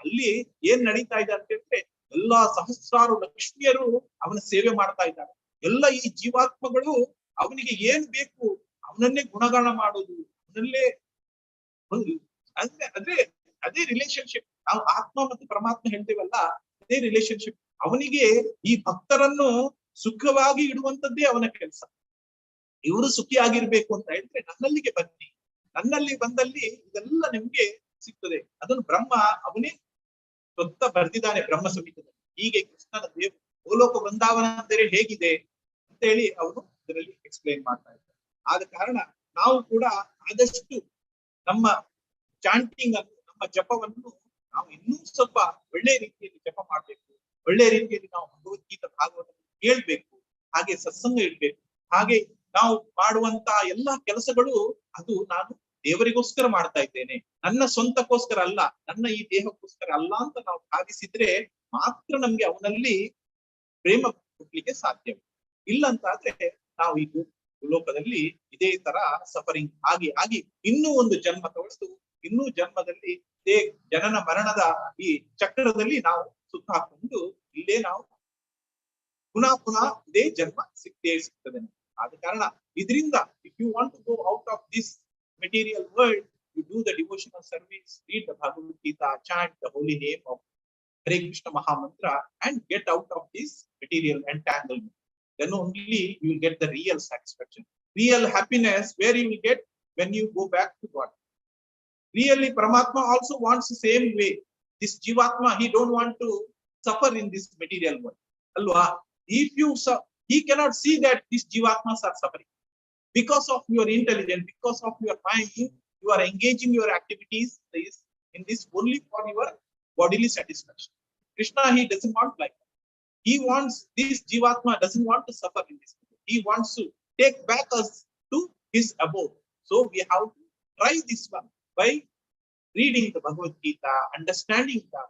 ಅಲ್ಲಿ ಏನ್ ನಡೀತಾ ಇದೆ ಅಂತ ಹೇಳಿದ್ರೆ, ಎಲ್ಲಾ ಸಹಸ್ರಾರು ಲಕ್ಷ್ಮಿಯರು ಅವನ ಸೇವೆ ಮಾಡ್ತಾ ಇದ್ದಾರೆ. ಎಲ್ಲ ಈ ಜೀವಾತ್ಮಗಳು ಅವನಿಗೆ ಏನ್ ಬೇಕು ಅವನನ್ನೇ ಗುಣಗಾನ ಮಾಡೋದು, ಅವನಲ್ಲೇ ಅಂದ್ರೆ ಅದೇ ರಿಲೇಶನ್ಶಿಪ್. ನಾವು ಆತ್ಮ ಮತ್ತು ಪರಮಾತ್ಮ ಹೇಳ್ತೇವಲ್ಲ, ಅದೇ ರಿಲೇಶನ್ಶಿಪ್. ಅವನಿಗೆ ಈ ಭಕ್ತರನ್ನು ಸುಖವಾಗಿ ಇಡುವಂತದ್ದೇ ಅವನ ಕೆಲಸ. ಇವರು ಸುಖಿಯಾಗಿರ್ಬೇಕು ಅಂತ ಹೇಳಿದ್ರೆ ನನ್ನಲ್ಲಿಗೆ ಬನ್ನಿ, ನನ್ನಲ್ಲಿ ಬಂದಲ್ಲಿ ಇದೆಲ್ಲ ನಿಮ್ಗೆ ಸಿಗ್ತದೆ. ಅದನ್ನು ಬ್ರಹ್ಮ ಅವನೇ ಸ್ವತಃ ಬರೆದಿದ್ದಾನೆ ಬ್ರಹ್ಮ ಸಂಹಿತದಲ್ಲಿ. ಹೀಗೆ ಕೃಷ್ಣನ ಗೋಲೋಕ ಬೃಂದಾವನ ಅಂದರೆ ಹೇಗಿದೆ ಅಂತ ಹೇಳಿ ಅವನು ಇದರಲ್ಲಿ ಎಕ್ಸ್ಪ್ಲೈನ್ ಮಾಡ್ತಾ ಇದ್ದಾರೆ. ಆದ ಕಾರಣ ನಾವು ಕೂಡ ಆದಷ್ಟು ನಮ್ಮ ಚಾಂಟಿಂಗ್ ಅನ್ನು, ನಮ್ಮ ಜಪವನ್ನು ನಾವು ಇನ್ನೂ ಸ್ವಲ್ಪ ಒಳ್ಳೆ ರೀತಿಯಲ್ಲಿ ಜಪ ಮಾಡ್ಬೇಕು, ಒಳ್ಳೆ ರೀತಿಯಲ್ಲಿ ನಾವು ಭಗವದ್ಗೀತಾ ಭಾಗವತ ಕೇಳ್ಬೇಕು, ಹಾಗೆ ಸತ್ಸಂಗ ಇಡ್ಬೇಕು. ಹಾಗೆ ನಾವು ಮಾಡುವಂತ ಎಲ್ಲಾ ಕೆಲಸಗಳು ಅದು ನಾನು ದೇವರಿಗೋಸ್ಕರ ಮಾಡ್ತಾ ಇದ್ದೇನೆ, ನನ್ನ ಸ್ವಂತಕ್ಕೋಸ್ಕರ ಅಲ್ಲ, ನನ್ನ ಈ ದೇಹಕ್ಕೋಸ್ಕರ ಅಲ್ಲ ಅಂತ ನಾವು ಭಾವಿಸಿದ್ರೆ ಮಾತ್ರ ನಮ್ಗೆ ಅವನಲ್ಲಿ ಪ್ರೇಮ ಕೊಡ್ಲಿಕ್ಕೆ ಸಾಧ್ಯ. ಇಲ್ಲ ಅಂತ ಆದ್ರೆ ನಾವು ಈ ಲೋಕದಲ್ಲಿ ಇದೇ ತರ ಸಫರಿಂಗ್ ಆಗಿ ಆಗಿ ಇನ್ನೂ ಒಂದು ಜನ್ಮ ತಗೊಳ್ತು, ಇನ್ನೂ ಜನ್ಮದಲ್ಲಿ ಇದೇ ಜನನ ಮರಣದ ಈ ಚಕ್ರದಲ್ಲಿ ನಾವು ಸುತ್ತ ಹಾಕೊಂಡು ಇಲ್ಲೇ ನಾವು ಪುನಃ ಪುನಃ ಇದೇ ಜನ್ಮ ಸಿಗ್ತದೆ. ಆದ ಕಾರಣ ಇದರಿಂದ if you want to go out of this material world, you do the devotional service, read the Bhagavad Gita, chant the holy name of Hare Krishna Maha Mantra, and get out of this material entanglement. Then only you will get the real satisfaction, real happiness, where you will get when you go back to God. Really, Paramatma also wants the same way. This Jivatma, he don't want to suffer in this material world. Alva, if you he cannot see that these Jivatmas are suffering. Because of your intelligence, because of your mind, you are engaging your activities in this only for your bodily satisfaction. Krishna, he doesn't want like that. He wants, this Jivatma doesn't want to suffer in this. He wants to take back us to his abode. So we have to try this one by reading the Bhagavad Gita, understanding the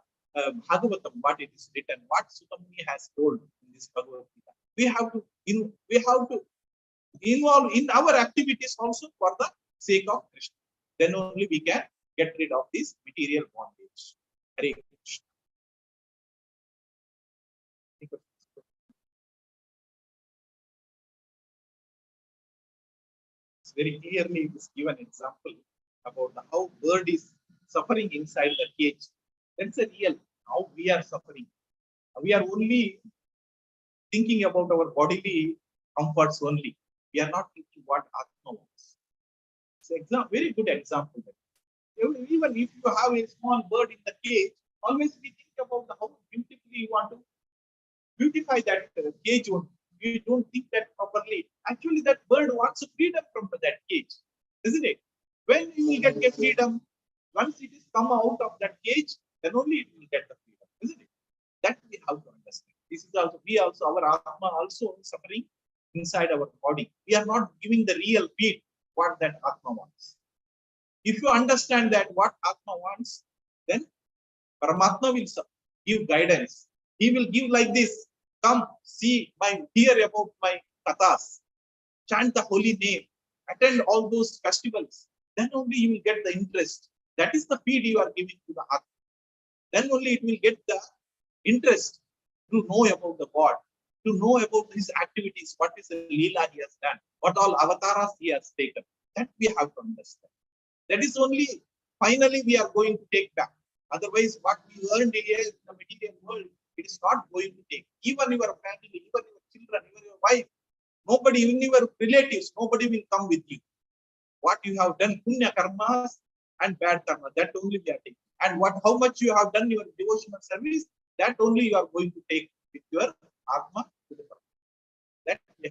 Bhagavatam, what it is written, what Sutamuni has told in this Bhagavad Gita. We have to involve in our activities also for the sake of Krishna. Then only we can get rid of this material bondage. Hare Krishna. It's very clearly given example about how bird is suffering inside the cage. That's a real how we are suffering. We are only thinking about our bodily comforts only. We are not thinking what Atma wants. It's very good example. Even if you have a small bird in the cage, always we think about how beautifully you want to beautify that cage only. You don't think that properly. Actually, that bird wants freedom from that cage, isn't it? When you will get freedom, once it is come out of that cage, then only it will get the freedom, isn't it? That we have to understand. This is also our Atma also suffering inside our body. We are not giving the real beat what that Atma wants. If you understand that what Atma wants, then Paramatma will give guidance. He will give like this: come, see, hear about my kathas, chant the holy name, attend all those festivals. Then only you will get the interest. That is the feed you are giving to the Atma. Then only it will get the interest to know about the God, to know about his activities, what is the Leela he has done, what all avatars he has taken. That we have to understand. That is only finally we are going to take back. Otherwise, what we earned here in the material world, it is not going to take. Even your family, even your children, even your wife, nobody, even your relatives, nobody will come with you. What you have done, punya karmas and bad karma, that only we are taking. And how much you have done your devotional service, that only you are going to take with your Atma